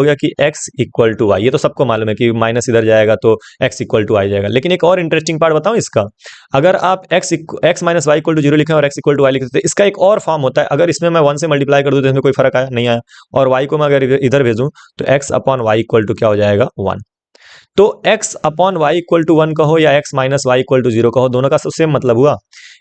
गया कि x इक्वल टू वाई। ये तो सबको मालूम है कि माइनस इधर जाएगा तो x इक्वल टू वाई जाएगा। लेकिन एक और इंटरेस्टिंग पार्ट बताऊं इसका, अगर आप x minus Y equal to 0 लिखें और x इक्वल टू वाई लिखें तो इसका एक और फॉर्म होता है। अगर इसमें मैं 1 से मल्टीप्लाई कर दूं तो इसमें कोई फर्क आया? नहीं आया। और y को मैं अगर इधर भेजूं तो x upon Y equal to क्या हो जाएगा? 1। तो x upon Y equal to 1 कहो या x minus Y equal to 0 कहो, दोनों का सेम मतलब हुआ।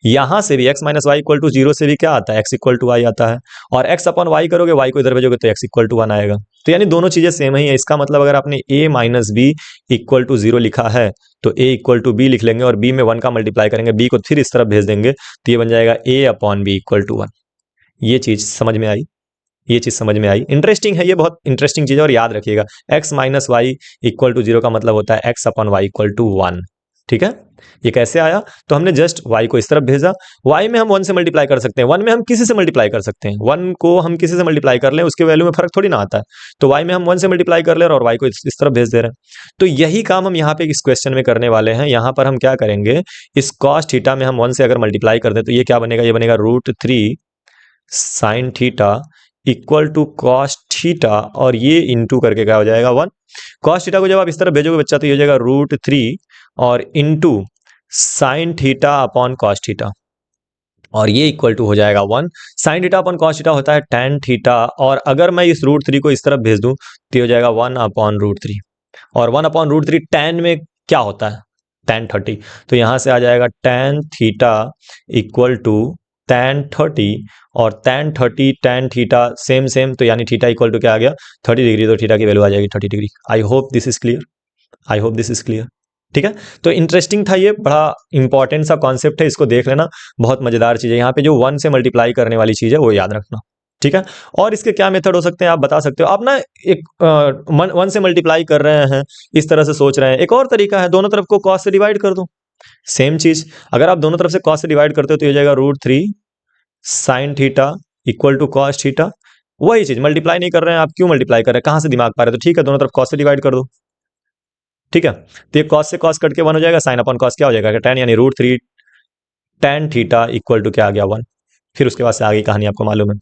यहां से भी x minus Y equal to 0 से भी क्या आता है? x इक्वल टू वाई आता है। और x अपॉन वाई करोगे, y को इधर भेजोगे तो x इक्वल टू 1 आएगा। तो यानी दोनों चीजें सेम ही है। इसका मतलब अगर आपने a minus B equal to 0 लिखा है तो a इक्वल टू बी लिख लेंगे, और b में 1 का मल्टीप्लाई करेंगे, b को फिर इस तरफ भेज देंगे, तो ये बन जाएगा a upon B equal to 1। ये चीज समझ में आई? ये चीज समझ में आई? इंटरेस्टिंग है, ये बहुत इंटरेस्टिंग चीज है। और याद रखिएगा, x minus Y equal to 0 का मतलब होता है x upon Y equal to 1। ठीक है, ये कैसे आया? तो हमने जस्ट y को इस तरफ भेजा। y में हम 1 से मल्टीप्लाई कर सकते हैं, 1 में हम किसी से मल्टीप्लाई कर सकते हैं। 1 को हम किसी से मल्टीप्लाई कर लें, उसके वैल्यू में फर्क थोड़ी ना आता है। तो y में हम 1 से मल्टीप्लाई कर ले और y को इस तरफ भेज दे रहे हैं। तो यही काम हम यहाँ पे इस क्वेश्चन में करने वाले हैं। यहाँ पर हम क्या करेंगे, इस कॉस थीटा में हम 1 से अगर मल्टीप्लाई कर दें तो ये क्या बनेगा? ये बनेगा √3 sine theta equal to cos theta, और ये इंटू करके क्या हो जाएगा? 1। कॉस थीटा को जब आप इस तरफ भेजोगे बच्चा तो ये हो जाएगा √3 और into sine theta upon cos theta, और ये इक्वल टू हो जाएगा 1। Sine theta upon cos theta होता है tan थीटा, और अगर मैं इस √3 को इस तरफ भेज दूं तो ये हो जाएगा 1 अपॉन √3, और 1 अपॉन √3 tan में क्या होता है? tan 30। तो यहां से आ जाएगा tan theta equal to tan 30, और tan थीटा सेम सेम, तो यानी थीटा इक्वल टू क्या आ गया? 30 डिग्री। तो थीटा की वैल्यू आ जाएगी 30 degree. I hope this is clear. I hope this is clear. ठीक है, तो इंटरेस्टिंग था, ये बड़ा इंपॉर्टेंट सा कॉन्सेप्ट है, इसको देख लेना, बहुत मजेदार चीज है। यहाँ पे जो 1 से मल्टीप्लाई करने वाली चीज है वो याद रखना। ठीक है, और इसके क्या मेथड हो सकते हैं आप बता सकते हो? आप ना एक 1 से मल्टीप्लाई कर रहे हैं, इस तरह से सोच रहे हैं, एक और तरीका है, दोनों तरफ को कॉस से डिवाइड कर दो। सेम चीज, अगर आप दोनों तरफ से कॉस से डिवाइड करते हो तो ये हो जाएगा √3 sine theta equal to cos theta, वही चीज मल्टीप्लाई नहीं कर रहे हैं आप, क्यों मल्टीप्लाई कर रहे हैं, कहां से दिमाग पा रहे हैं, तो ठीक है दोनों तरफ कॉस से डिवाइड कर दो, ठीक है। तो ये कॉस से कॉस कट के वन हो जाएगा, साइन अपॉन कॉस क्या हो जाएगा, टेन, यानी √3 tan थीटा इक्वल टू क्या आ गया, 1। फिर उसके बाद से आगे कहानी आपको मालूम है,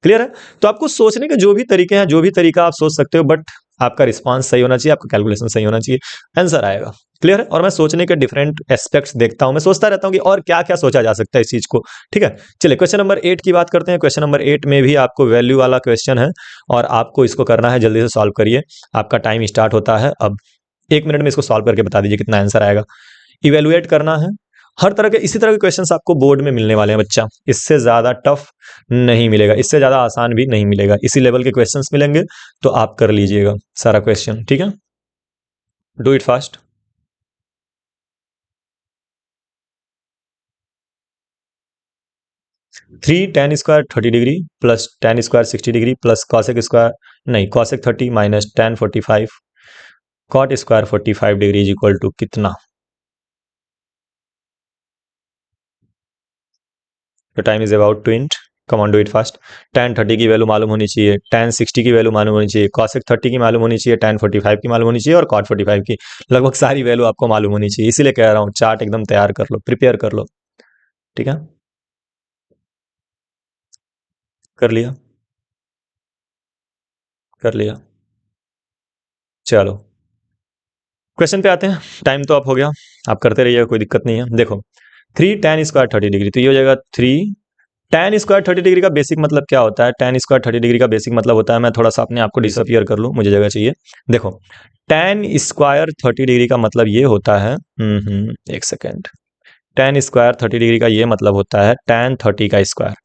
क्लियर है। तो आपको सोचने के जो भी तरीके हैं, जो भी तरीका आप सोच सकते हो, बट आपका रिस्पांस सही होना चाहिए, आपका कैलकुलेशन सही होना चाहिए, आंसर आएगा, क्लियर है। और मैं सोचने के डिफरेंट एस्पेक्ट्स देखता हूं, मैं सोचता रहता हूं कि और क्या क्या सोचा जा सकता है इस चीज को, ठीक है। चलिए क्वेश्चन नंबर 8 की बात करते हैं। क्वेश्चन नंबर 8 में भी आपको वैल्यू वाला क्वेश्चन है और आपको इसको करना है, जल्दी से सॉल्व करिए, आपका टाइम स्टार्ट होता है अब। 1 मिनट में इसको सॉल्व करके बता दीजिए कितना आंसर आएगा। इवेलुएट करना है, हर तरह के इसी तरह के क्वेश्चंस आपको बोर्ड में मिलने वाले हैं बच्चा, इससे ज्यादा टफ नहीं मिलेगा, इससे ज्यादा आसान भी नहीं मिलेगा, इसी लेवल के क्वेश्चंस मिलेंगे, तो आप कर लीजिएगा सारा क्वेश्चन, ठीक है। Do it fast. Three tan square 30 degree plus tan square 60 degree plus cosec square, नहीं cosec 30 minus tan 45 cot square 45 degree is equal to कितना। तो time is about to end, come on do it fast. Tan 30 की value मालूम होनी चाहिए, ten 60 की value मालूम होनी चाहिए, कॉसेक 30 की मालूम होनी चाहिए, टेन 45 की मालूम होनी चाहिए और कॉट 45 की, लगभग सारी वैल्यू आपको मालूम होनी चाहिए, इसीलिए कह रहा हूँ चार्ट एकदम तैयार कर लो, प्रिपेयर कर लो, ठीक है। कर लिया, कर लिया, चलो क्वेश्चन पे आते हैं। टाइम तो आप हो गया, आप करते रहिए, कोई दिक्कत नहीं है। देखो थ्री टेन स्क्वायर 30 डिग्री, तो ये हो जाएगा थ्री टेन स्क्वायर 30 डिग्री का बेसिक मतलब क्या होता है, टेन स्क्वायर 30 डिग्री का बेसिक मतलब होता है, मैं थोड़ा सा अपने आप को डिसअपियर कर लूँ, मुझे जगह चाहिए। देखो टेन स्क्वायर 30 डिग्री का मतलब ये होता है, एक सेकेंड, टेन स्क्वायर 30 डिग्री का ये मतलब होता है टेन 30 का स्क्वायर,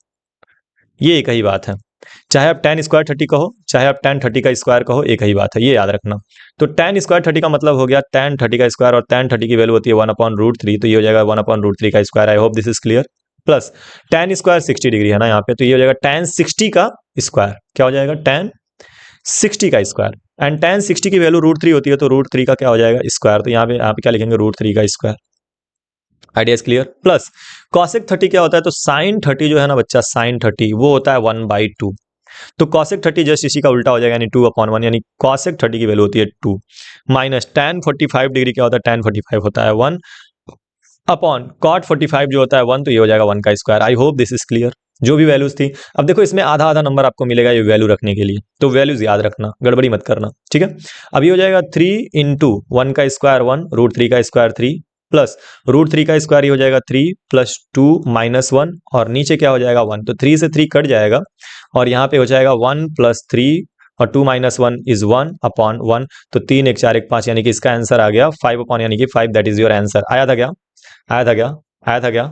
ये एक ही बात है, चाहे आप टेन स्क्वायर 30 कहो, चाहे आप टेन 30 का स्क्वायर कहो, एक ही बात है, ये याद रखना। तो टेन स्क्वायर 30 का मतलब हो गया टेन 30 का स्क्वायर, और टेन 30 की वैल्यू होती है 1/√3, तो ये हो जाएगा 1/√3 का square. I hope this is clear. Plus tan square 60 degree है ना यहाँ पे, तो ये हो जाएगा टेन 60 का स्क्वायर, क्या हो जाएगा टेन 60 का स्क्वायर, एंड टेन 60 की वैल्यू √3 होती है, तो √3 का क्या हो जाएगा स्क्वायर, तो यहाँ पे क्या लिखेंगे √3 का square. Idea is clear. Plus cosec 30 क्या होता है, तो साइन 30 जो है ना बच्चा, साइन 30 वो होता है 1/2, तो कॉसेक 30 जस्ट इसी का उल्टा हो जाएगा, यानी 2/1, यानी कॉसेक 30 की वैल्यू होती है 2, माइनस टेन 45 डिग्री क्या होता है, टेन 45 होता है 1 अपॉन कॉट 45 जो होता है 1, तो ये हो जाएगा 1 का square. I hope this is clear. जो भी वैल्यूज थी, अब देखो इसमें आधा आधा नंबर आपको मिलेगा ये वैल्यू रखने के लिए, तो वैल्यूज याद रखना, गड़बड़ी मत करना, ठीक है। अब ये हो जाएगा 3 इंटू 1 का स्क्वायर 1, √3 का स्क्वायर 3, प्लस √3 का स्क्वायर ये हो जाएगा 3 प्लस 2 माइनस 1, और नीचे क्या हो जाएगा 1, तो 3 से 3 कट जाएगा, और यहाँ पे हो जाएगा 1 प्लस 3 और 2 माइनस 1 इज 1 अपॉन 1, तो 3 1 4 1 5, यानी कि इसका आंसर आ गया 5 अपॉन, यानी कि 5, दैट इज योर आंसर। आया था क्या, आया था क्या, आया था क्या,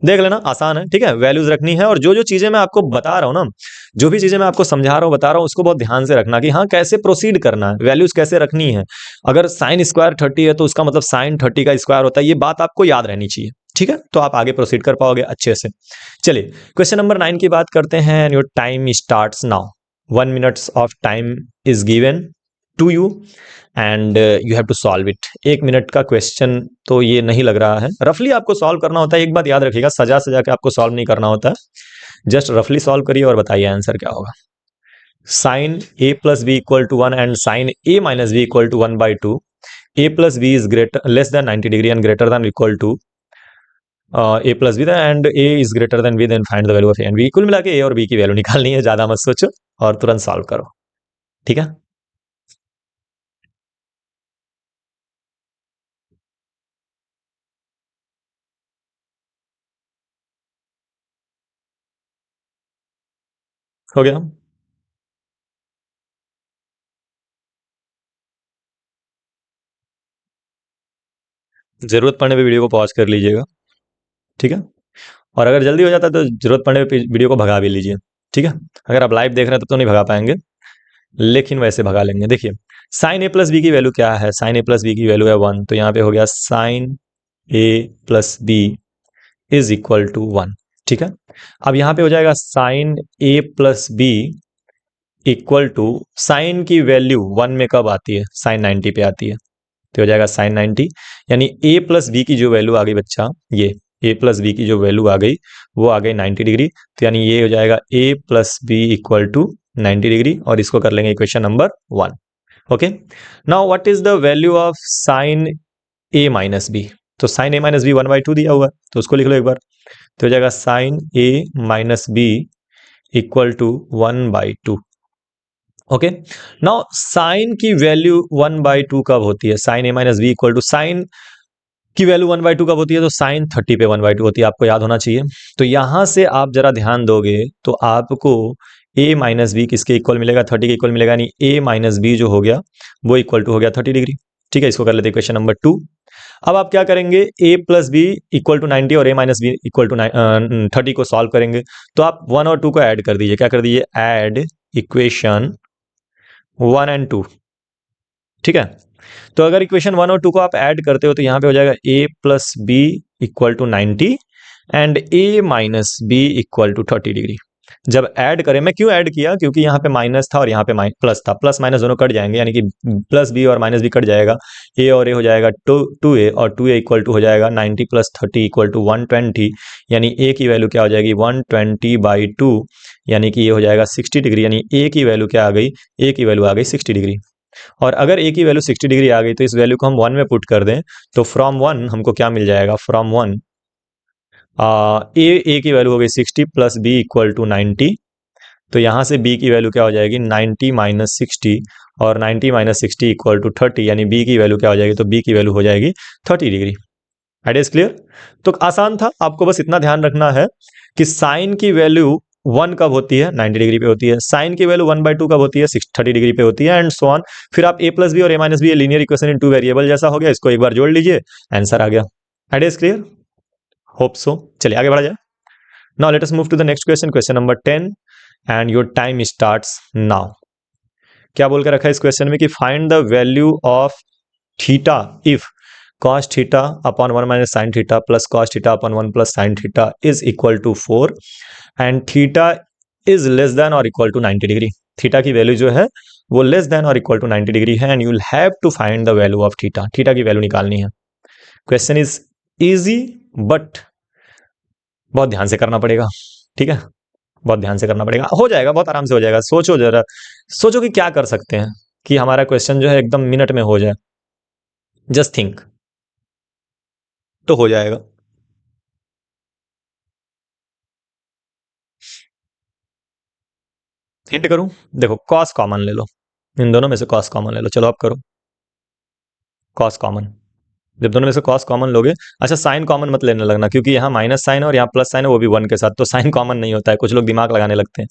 देख लेना, आसान है, ठीक है। वैल्यूज रखनी है, और जो जो चीजें मैं आपको बता रहा हूँ ना, जो भी चीजें मैं आपको समझा रहा हूँ, बता रहा हूँ, उसको बहुत ध्यान से रखना कि हाँ कैसे प्रोसीड करना है, वैल्यूज कैसे रखनी है। अगर साइन स्क्वायर 30 है तो उसका मतलब साइन 30 का स्क्वायर होता है, ये बात आपको याद रहनी चाहिए, ठीक है, तो आप आगे प्रोसीड कर पाओगे अच्छे से। चलिए क्वेश्चन नंबर 9 की बात करते हैं। Your time starts now, 1 minutes of time is given to you and you have to solve it. 1 minute का क्वेश्चन तो ये नहीं लग रहा है, रफली आपको सॉल्व करना होता है, एक बात याद रखिएगा, सजा सजा के आपको सॉल्व नहीं करना होता है, जस्ट रफली सॉल्व करिए और बताइए आंसर क्या होगा। Sine A plus B equal to 1 and sine A minus B equal to 1/2, A plus B is greater less than 90 degree and greater than equal to A plus B, and A is greater than B, then find the value of A and B. कुल मिला के ए और B की value निकालनी है, ज्यादा मत सोचो और तुरंत सॉल्व करो, ठीक है। हो गया, जरूरत पड़ने पे वीडियो को पॉज कर लीजिएगा, ठीक है, और अगर जल्दी हो जाता है तो जरूरत पड़ने पे वीडियो को भगा भी लीजिए, ठीक है। अगर आप लाइव देख रहे हैं तो नहीं भगा पाएंगे, लेकिन वैसे भगा लेंगे। देखिए साइन ए प्लस बी की वैल्यू क्या है, साइन ए प्लस बी की वैल्यू है 1, तो यहाँ पे हो गया sine A plus B is equal to 1, ठीक है। अब यहाँ पे हो जाएगा sine A plus B equal to, sine की वैल्यू 1 में कब आती है, साइन 90 पे आती है, तो हो जाएगा साइन 90, यानी ए प्लस बी की जो वैल्यू आ गई बच्चा ये ए प्लस बी की जो वैल्यू आ गई वो आ गई 90 डिग्री। तो यानी ये हो जाएगा A plus B equal to 90 degree, और इसको कर लेंगे equation number 1। Okay, now what is the value of sine A minus B? तो साइन ए माइनस बी 1/2 दिया हुआ है, तो उसको लिख लो एक बार। तो हो जाएगा sine A minus B equal to 1/2। Okay, now sine की वैल्यू 1/2 कब होती है? Sine A minus B equal to sine की वैल्यू 1/2 कब होती है? तो साइन 30 पे 1/2 होती है, आपको याद होना चाहिए। तो यहां से आप जरा ध्यान दोगे तो आपको a माइनस बी किसके इक्वल मिलेगा? 30 के इक्वल मिलेगा, यानी a माइनस बी जो हो गया वो इक्वल टू हो गया 30 डिग्री। ठीक है, इसको कर लेते हैं इक्वेशन नंबर 2। अब आप क्या करेंगे? a plus B equal to 90 और a minus B equal to 30 को सॉल्व करेंगे, तो आप 1 और 2 को ऐड कर दीजिए। क्या कर दीजिए? Add equation 1 and 2। ठीक है, तो अगर इक्वेशन 1 और 2 को आप ऐड करते हो तो यहाँ पे हो जाएगा a plus B equal to 90 and a minus B equal to 30 degree. जब ऐड करें, मैं क्यों ऐड किया? क्योंकि यहाँ पे माइनस था और यहाँ पे प्लस था, प्लस माइनस दोनों कट जाएंगे, यानी कि प्लस बी और माइनस बी कट जाएगा, a और a हो जाएगा 2a, और 2a इक्वल टू हो जाएगा 90 प्लस 30 इक्वल टू 120, यानी a की वैल्यू क्या हो जाएगी? 120/2, यानी कि ये हो जाएगा 60 डिग्री। यानी a की वैल्यू क्या आ गई? a की वैल्यू आ गई 60 डिग्री। और अगर a की वैल्यू 60 डिग्री आ गई तो इस वैल्यू को हम 1 में पुट कर दें, तो फ्रॉम 1 हमको क्या मिल जाएगा? फ्रॉम 1 a की वैल्यू हो गई 60 प्लस b इक्वल टू 90। तो यहाँ से b की वैल्यू क्या हो जाएगी? 90 माइनस 60, और 90 माइनस 60 इक्वल टू 30, यानी b की वैल्यू क्या हो जाएगी? तो b की वैल्यू हो जाएगी 30 डिग्री। Idea is clear? तो आसान था, आपको बस इतना ध्यान रखना है कि साइन की वैल्यू 1 कब होती है? 90 डिग्री पे होती है। साइन की वैल्यू 1/2 कब होती है? 30 डिग्री पे होती है, एंड सो ऑन। फिर आप a प्लस बी और a minus be linear equation in 2 variable जैसा हो गया, इसको एक बार जोड़ लीजिए, आंसर आ गया। Idea is clear? Hope so. चलिए आगे बढ़ा जाए। Now let us move to the next question, question number 10, and your time starts now. क्या बोल के रखा है इस क्वेश्चन में कि find the value of theta if cos theta upon 1 minus sine theta plus cos theta upon 1 plus sine theta is equal to 4 and theta is less than और equal to 90 degree. Theta की value जो है वो less than और equal to 90 degree है, and you will have to find the value of theta. Theta की value निकालनी है। क्वेश्चन इज इजी, बट बहुत ध्यान से करना पड़ेगा। ठीक है, बहुत ध्यान से करना पड़ेगा। हो जाएगा, बहुत आराम से हो जाएगा। सोचो जरा, सोचो कि क्या कर सकते हैं कि हमारा क्वेश्चन जो है एकदम मिनट में हो जाए। जस्ट थिंक, तो हो जाएगा। हिंट करूं? देखो, कॉस कॉमन ले लो, इन दोनों में से कॉस कॉमन ले लो। चलो आप करो कॉस कॉमन। जब दोनों में से कॉस कॉमन लोगे, अच्छा साइन कॉमन मत लेने लगना, क्योंकि यहाँ माइनस साइन और यहाँ प्लस साइन है, वो भी 1 के साथ, तो साइन कॉमन नहीं होता है। कुछ लोग दिमाग लगाने लगते हैं,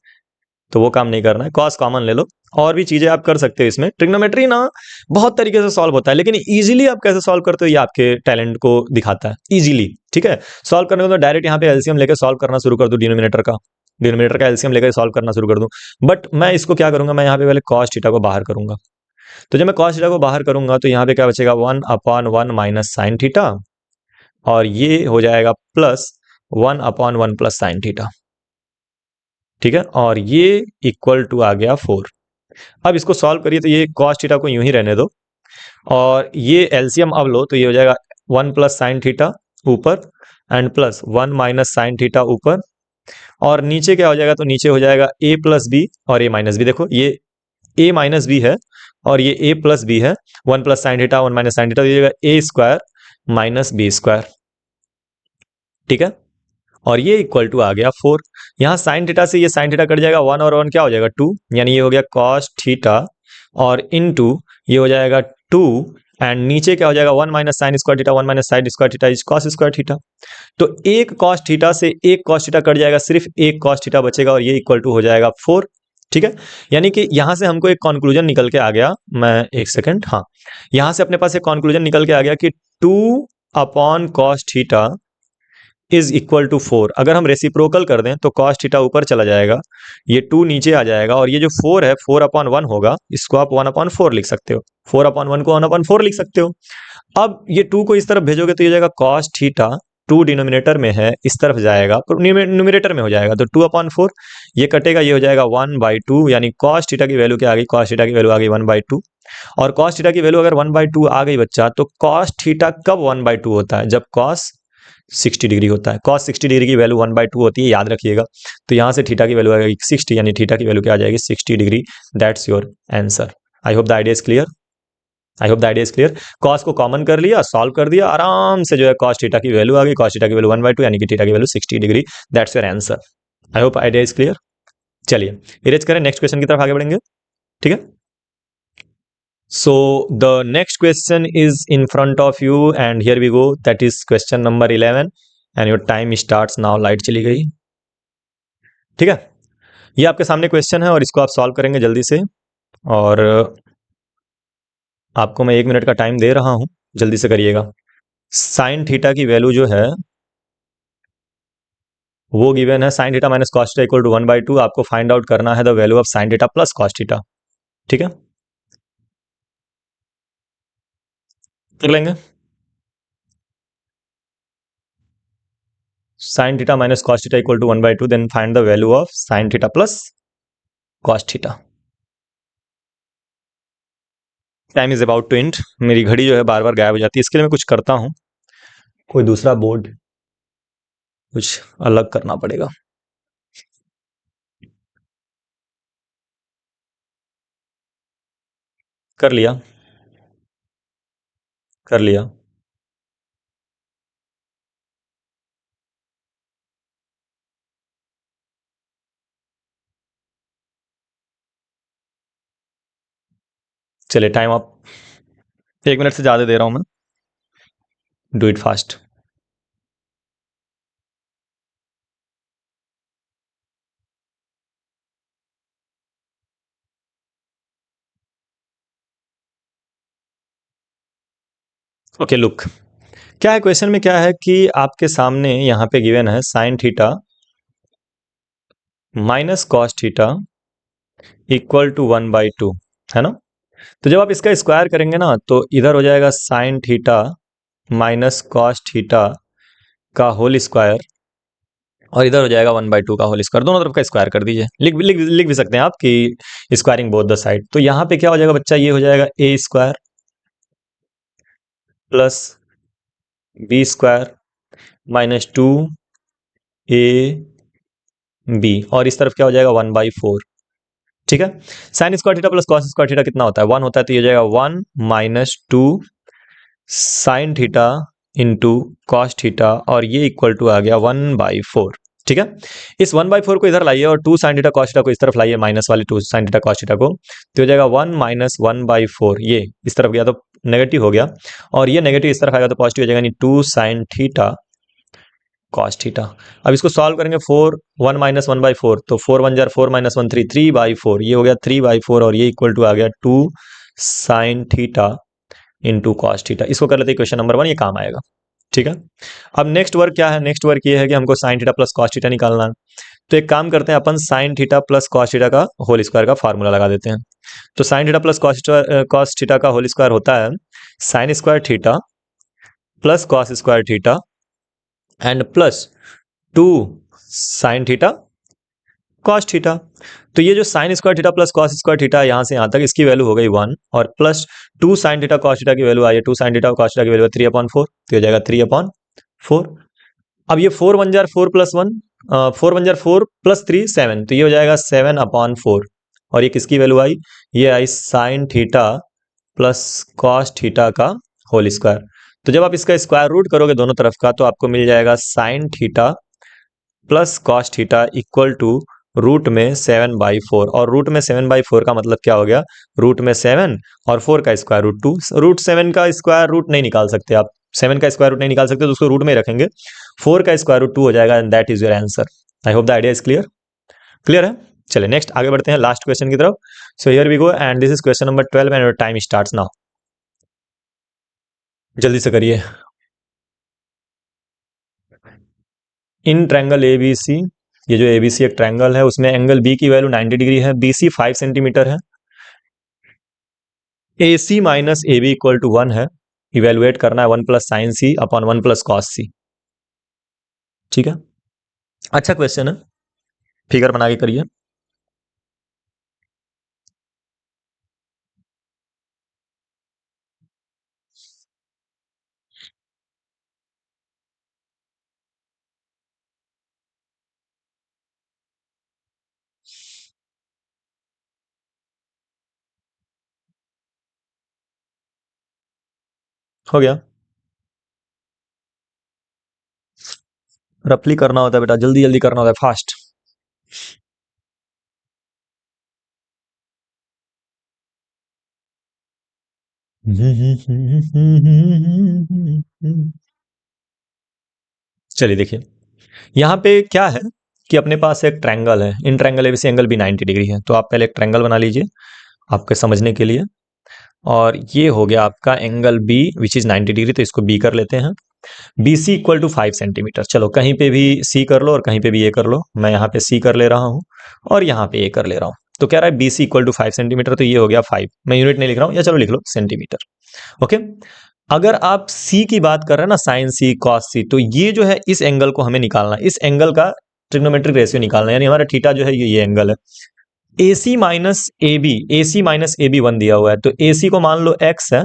तो वो काम नहीं करना है। कॉस कॉमन ले लो। और भी चीजें आप कर सकते हो इसमें। ट्रिग्नोमेट्री ना बहुत तरीके से सॉल्व होता है, लेकिन इजीली आप कैसे सॉल्व करते हो ये आपके टैलेंट को दिखाता है। इजीली, ठीक है। सॉल्व करने को तो डायरेक्ट यहाँ पे एलसीएम लेकर सॉल्व करना शुरू कर दूं, डिनोमिनेटर का एलसीएम लेकर सॉल्व करना शुरू कर दूं। बट मैं इसको क्या करूंगा? मैं यहाँ पे पहले कॉस थीटा को बाहर करूंगा। तो जब मैं कॉस थीटा को बाहर करूंगा तो यहाँ पे क्या बचेगा? 1/1 माइनस साइन थीटा, और ये हो जाएगा प्लस 1/1 प्लस साइन थीटा। ठीक है, और ये इक्वल टू आ गया 4। अब इसको सॉल्व करिए, तो ये कॉस थीटा को यूं ही रहने दो, और ये एलसीएम अब लो, तो ये हो जाएगा 1 प्लस साइन थीटा ऊपर, and plus 1 minus sine theta ऊपर, और नीचे क्या हो जाएगा? तो नीचे हो जाएगा a प्लस बी और a माइनस बी। देखो ये a माइनस बी है और ये a प्लस बी है। 1 plus sine theta 1 minus sine theta, तो a square minus B square. ठीक है, और ये इक्वल टू आ गया 4। यहाँ साइन थीटा से ये साइन थीटा कट जाएगा, 1 और 1 क्या हो जाएगा? 2, यानी ये हो गया कॉस थीटा, और इनटू ये हो जाएगा 2, एंड नीचे क्या हो जाएगा? 1 minus sign square theta 1 minus sign square theta is cos square theta. तो एक कॉस थीटा से एक कॉस थीटा कट जाएगा, सिर्फ एक कॉस थीटा बचेगा, और ये इक्वल टू हो जाएगा 4। ठीक है, यानी कि यहां से हमको एक कंक्लूजन निकल के आ गया। मैं एक सेकंड, हाँ, यहां से अपने पास एक कंक्लूजन निकल के आ गया कि 2 upon cos theta is equal to 4। अगर हम रेसिप्रोकल कर दें तो कॉस थीटा ऊपर चला जाएगा, ये 2 नीचे आ जाएगा, और ये जो 4 है 4/1 होगा, इसको आप 1/4 लिख सकते हो। 4/1 को 1/4 लिख सकते हो। अब ये 2 को इस तरफ भेजोगे तो ये जाएगा कॉस थीटा, 2 डिनोमिनेटर में है, इस तरफ जाएगा, न्यूमिनेटर में हो जाएगा, तो 2/4 ये कटेगा, ये हो जाएगा 1/2, यानी कॉस थीटा की वैल्यू क्या आ गई? कॉस थीटा की वैल्यू आ गई 1/2। और कॉस थीटा की वैल्यू अगर 1/2 आ गई बच्चा, तो कॉस थीटा कब 1/2 होता है? जब कॉस 60 डिग्री होता है। कॉस 60 डिग्री की वैल्यू 1/2 होती है, याद रखिएगा। तो यहाँ से थीटा की वैल्यू आएगी 60, यानी थीटा की वैल्यू क्या आ जाएगी 60 degree. That's your answer. I hope the idea is clear. I hope the idea is clear. Cos को कॉमन कर लिया, सॉल्व कर दिया, आराम से जो है कॉस थीटा की वैल्यू आ गई। कॉस थीटा की वैल्यू 1/2, यानी कि थीटा की value 60 degree. That's your answer. I hope idea is clear. चलिए इरेज करें, नेक्स्ट क्वेश्चन की तरफ आगे बढ़ेंगे। ठीक है। So the next question is in front of you and here we go, that is question number 11 and your time starts now। Light चली गई। ठीक है, ये आपके सामने क्वेश्चन है और इसको आप सॉल्व करेंगे जल्दी से। और आपको मैं 1 मिनट का टाइम दे रहा हूं, जल्दी से करिएगा। साइन थीटा की वैल्यू जो है वो गिवन है, sine theta minus cos theta equal to 1/2। आपको फाइंड आउट करना है the value of sine theta plus cos theta. ठीक है, कर लेंगे। Sine theta minus cos theta equal to 1/2, then find the value of sine theta plus cos theta. Time is about to end. मेरी घड़ी जो है बार बार गायब हो जाती है, इसके लिए मैं कुछ करता हूँ, कोई दूसरा बोर्ड कुछ अलग करना पड़ेगा। कर लिया, कर लिया। चलिए टाइम आप 1 मिनट से ज़्यादा दे रहा हूँ मैं, do it fast. Okay look, क्या है क्वेश्चन में, क्या है कि आपके सामने यहाँ पे गिवन है sine theta minus cos theta equal to 1/2, है ना। तो जब आप इसका स्क्वायर करेंगे ना तो इधर हो जाएगा sine theta minus cos theta का होल स्क्वायर, और इधर हो जाएगा 1/2 का होल स्क्वायर। दोनों तरफ का स्क्वायर कर दीजिए। लिख भी सकते हैं आप कि स्क्वायरिंग बोथ द साइड। तो यहाँ पे क्या हो जाएगा बच्चा, ये हो जाएगा A square plus B square minus 2 A B, और इस तरफ क्या हो जाएगा 1/4। ठीक है, sine square theta plus cos square theta कितना होता है, 1 होता है, तो ये हो जाएगा 1 minus 2 sine theta into cos theta, और ये इक्वल टू आ गया 1/4। ठीक है, इस 1/4 को इधर लाइए और 2 साइन थीटा कॉस थीटा को इस तरफ लाइए, माइनस वाले 2 साइन थीटा कॉस थीटा को, तो हो जाएगा 1 माइनस 1/4। ये इस तरफ गया तो नेगेटिव हो गया, और ये नेगेटिव इस तरफ आएगा तो पॉजिटिव हो जाएगा, यानी 2 साइन थीटा कॉस थीटा। अब इसको सॉल्व करेंगे, 1 माइनस 1/4, तो 4 1 जार 4 माइनस 1 3, 3/4, ये हो गया 3/4, और ये इक्वल टू आ गया 2 sine theta into cos theta. इसको कर लेते हैं क्वेश्चन नंबर 1, ये काम आएगा। ठीक है, अब नेक्स्ट वर्क क्या है, नेक्स्ट वर्क ये है कि हमको sine theta plus cos theta निकालना है। तो एक काम करते हैं, अपन sine theta plus cos theta का होल स्क्वायर का फार्मूला लगा देते हैं। तो sine theta plus cos theta का होल स्क्वायर होता है sine square theta plus cos square theta and plus 2 sine theta cos theta. तो ये जो sine square theta plus cos square theta यहाँ से यहाँ तक, इसकी वैल्यू हो गई 1, और plus 2 sine theta cos theta की वैल्यू आई है, 2 साइन थीटा कॉस थीटा की वैल्यू 3/4, तो हो जाएगा 3/4। अब ये 4 1 जार 4 प्लस 1, 4 1 जार 4 प्लस 3 7, तो ये हो जाएगा 7/4। और ये किसकी वैल्यू आई, ये आई sine theta plus cos theta का होल स्क्वायर। तो जब आप इसका स्क्वायर रूट करोगे दोनों तरफ का, तो आपको मिल जाएगा sine theta plus cos theta equal to root में 7/4, और रूट में 7/4 का मतलब क्या हो गया, रूट में 7 और 4 का स्क्वायर रूट 2। रूट 7 का स्क्वायर रूट नहीं निकाल सकते आप, 7 का स्क्वायर रूट नहीं निकाल सकते, तो उसको रूट में ही रखेंगे। 4 का स्क्वायर रूट 2 हो जाएगा, and that is your answer. I hope the idea is clear. Clear है। चलिए नेक्स्ट आगे बढ़ते हैं लास्ट क्वेश्चन की तरफ। So here we go and this is question number 12 and your time starts now. जल्दी से करिए। In triangle A B C, ये जो ए बी सी एक ट्रायंगल है, उसमें एंगल बी की वैल्यू 90 डिग्री है, बी सी 5 सेंटीमीटर है, A C minus A B equal to 1 है। इवेलुएट करना है 1 plus sine C upon 1 plus cos C. ठीक है, अच्छा क्वेश्चन है, फिगर बना के करिए। हो गया। रफली करना होता है बेटा, जल्दी जल्दी करना होता है, फास्ट। चलिए देखिए, यहाँ पे क्या है कि अपने पास एक ट्रायंगल है, इन ट्रायंगल एबीसी एंगल भी 90 डिग्री है। तो आप पहले एक ट्रायंगल बना लीजिए आपके समझने के लिए। और ये हो गया आपका angle B which is 90 degree, तो इसको बी कर लेते हैं। B C equal to 5 centimetre. चलो कहीं पे भी सी कर लो और कहीं पे भी ए कर लो। मैं यहाँ पे सी कर ले रहा हूँ और यहाँ पे ए कर ले रहा हूँ। तो कह रहा है B C equal to 5 centimetre, तो ये हो गया 5। मैं यूनिट नहीं लिख रहा हूँ, या चलो लिख लो सेंटीमीटर। ओके। अगर आप सी की बात कर रहे हैं ना, साइन सी कॉस सी, तो ये जो है इस एंगल को हमें निकालना है, इस एंगल का ट्रिग्नोमेट्रिक रेशियो निकालना है। यानी हमारा थीटा जो है ये एंगल है। AC minus A B, AC minus A B 1 दिया हुआ है, तो AC को मान लो x है,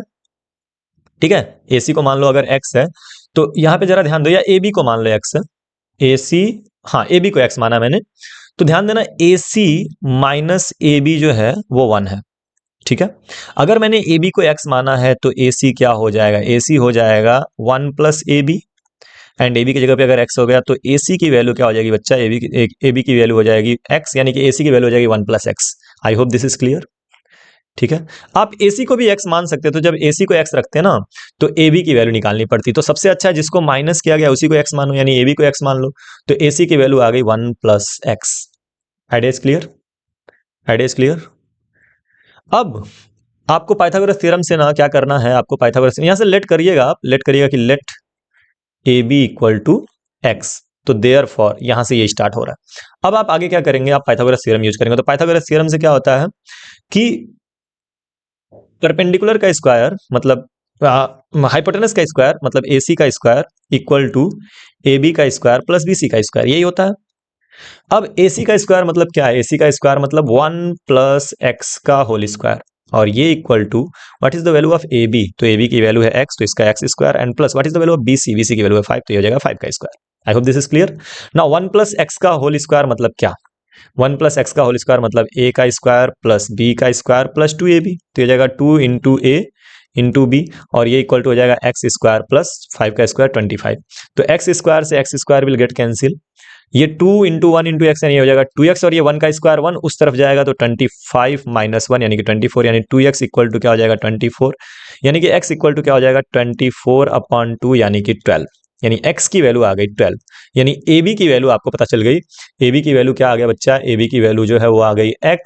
ठीक है। AC को मान लो अगर x है, तो यहाँ पे जरा ध्यान दो, या AB को मान लो x है। AC, हाँ AB को x माना मैंने, तो ध्यान देना AC माइनस ए बी जो है वो 1 है, ठीक है। अगर मैंने AB को x माना है तो AC क्या हो जाएगा, AC हो जाएगा 1 plus A B, and AB की जगह पे अगर x हो गया तो AC की वैल्यू क्या हो जाएगी बच्चा, AB की वैल्यू हो जाएगी x, यानी कि AC की वैल्यू हो जाएगी 1 प्लस x. I hope this is clear, ठीक है। आप AC को भी x मान सकते हैं, तो जब AC को x रखते हैं ना, तो AB की वैल्यू निकालनी पड़ती। तो सबसे अच्छा है जिसको माइनस किया गया उसी को x मानो, यानी AB को x मान लो, तो AC की वैल्यू आ गई 1 प्लस x. Idea is clear, idea is clear. अब आपको पाइथागोरस थ्योरम से ना क्या करना है, आपको पाइथागोरस यहां से लेट करिएगा, आप लेट करिएगा कि let A B equal to X, तो देयर फॉर यहां से ये स्टार्ट हो रहा है। अब आप आगे क्या करेंगे, आप पाइथागोरस थ्योरम यूज करेंगे। तो पाइथागोरस थ्योरम से क्या होता है कि परपेंडिकुलर का स्क्वायर मतलब हाइपोटेनस का स्क्वायर मतलब ए सी का square equal to A B का स्क्वायर प्लस बी सी का स्क्वायर, यही होता है। अब ए सी का स्क्वायर मतलब क्या है, ए सी का स्क्वायर मतलब 1 प्लस एक्स का होल स्क्वायर, और ये equal to what is the value of A B, तो ए बी की वैल्यू है एक्स, तो इसका X square, and plus what is the value of B C, B C की वैल्यू है 5, तो ये हो जाएगा 5 का square. I hope this is clear. Now 1 प्लस एक्स का होल स्क्वायर मतलब क्या, 1 प्लस एक्स का होल स्क्वायर मतलब ए का स्क्वायर प्लस बी का स्क्वायर प्लस 2 ए बी, तो ये हो जाएगा 2 इंटू ए इंटू बी, और ये इक्वल टू हो जाएगा एक्स स्क्वायर प्लस 5 का स्क्वायर 25। तो एक्स स्क्वायर से x square will get cancel, ये 2 इंटू 1 इंटू एक्स यानी हो जाएगा 2x, और ये 1 का स्क्वायर 1 उस तरफ जाएगा, तो 25 माइनस 1 यानी कि 24, यानी 2x इक्वल टू क्या हो जाएगा 24, यानी कि x इक्वल टू क्या हो जाएगा 24 अपॉन 2 यानी कि 12, यानी x की वैल्यू आ गई 12। यानी ए बी की वैल्यू आपको पता चल गई, ए बी की वैल्यू क्या आ गया बच्चा, ए बी की वैल्यू जो है वो आ गई x,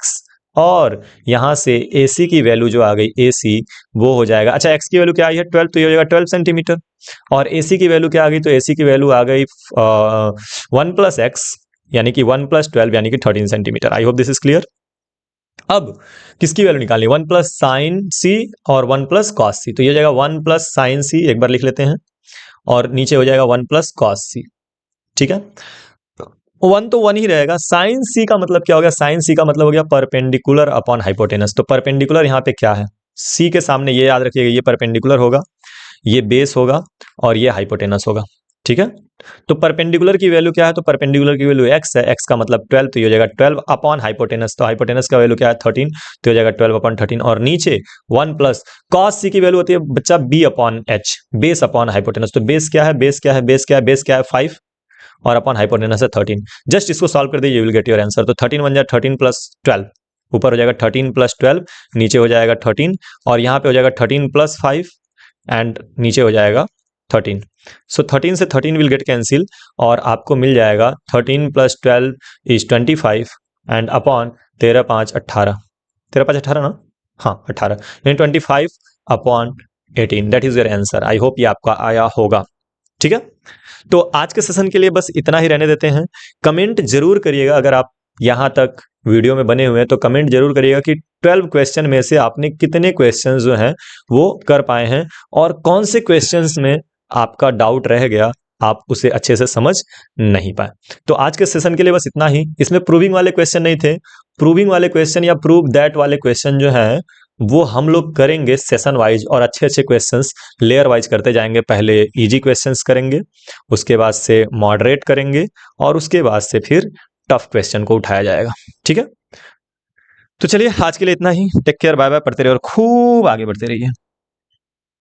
और यहां से ए सी की वैल्यू जो आ गई ए सी वो हो जाएगा, अच्छा x की वैल्यू क्या आई है 12, तो ये हो जाएगा 12 सेंटीमीटर, और ए सी की वैल्यू क्या आ गई, तो ए सी की वैल्यू आ गई 1 प्लस एक्स यानी कि 1 प्लस 12 यानी कि 13 centimetre. I hope this is clear. अब किसकी वैल्यू निकालनी, 1 प्लस साइन सी और 1 प्लस कॉस सी, तो ये हो जाएगा 1 प्लस साइन सी, एक बार लिख लेते हैं, और नीचे हो जाएगा 1 प्लस कॉस सी, ठीक है। 1 तो 1 ही रहेगा। साइन सी का मतलब क्या हो गया, साइन सी का मतलब हो गया परपेंडिकुलर अपॉन हाइपोटेनस। तो परपेंडिकुलर यहाँ पे क्या है, सी के सामने ये याद रखिएगा, ये परपेंडिकुलर होगा, ये बेस होगा, और ये हाइपोटेनस होगा, ठीक है। तो परपेंडिकुलर की वैल्यू क्या है, तो परपेंडिकुलर की वैल्यू x है, x का मतलब 12, तो ये हो जाएगा 12 अपॉन हाइपोटेनस, तो हाइपोटेनस का वैल्यू क्या है 13, तो हो जाएगा 12 अपॉन 13, और नीचे 1 प्लस कॉस सी की वैल्यू होती है बच्चा b upon h, base upon hypotenuse. तो बेस क्या है, बेस क्या है, बेस क्या है, बेस क्या है 5, और अपॉन हाइपोटेनस है 13। जस्ट इसको सॉल्व कर दीजिए, you will get your answer. तो 13 बन जाए 13 प्लस 12, ऊपर हो जाएगा 13 प्लस 12, नीचे हो जाएगा 13, और यहाँ पे हो जाएगा 13 प्लस 5, एंड नीचे हो जाएगा 13। सो 13 से 13 विल गेट कैंसिल, और आपको मिल जाएगा 13 प्लस 12 इज 25, एंड अपॉन 13 5 18, 13 5 18 ना, हाँ 18, यानी 25 upon 18, that is your answer. I hope ये आपका आया होगा, ठीक है। तो आज के सेशन के लिए बस इतना ही रहने देते हैं। कमेंट जरूर करिएगा, अगर आप यहाँ तक वीडियो में बने हुए हैं तो कमेंट जरूर करिएगा कि 12 क्वेश्चन में से आपने कितने क्वेश्चंस जो हैं वो कर पाए हैं, और कौन से क्वेश्चंस में आपका डाउट रह गया, आप उसे अच्छे से समझ नहीं पाए। तो आज के सेशन के लिए बस इतना ही। इसमें प्रूविंग वाले क्वेश्चन नहीं थे, प्रूविंग वाले क्वेश्चन या प्रूव दैट वाले क्वेश्चन जो हैं वो हम लोग करेंगे सेशन वाइज, और अच्छे अच्छे क्वेश्चंस लेयर वाइज करते जाएंगे। पहले इजी क्वेश्चंस करेंगे, उसके बाद से मॉडरेट करेंगे, और उसके बाद से फिर टफ क्वेश्चन को उठाया जाएगा, ठीक है। तो चलिए आज के लिए इतना ही। टेक केयर, बाय बाय, पढ़ते रहिए और खूब आगे बढ़ते रहिए।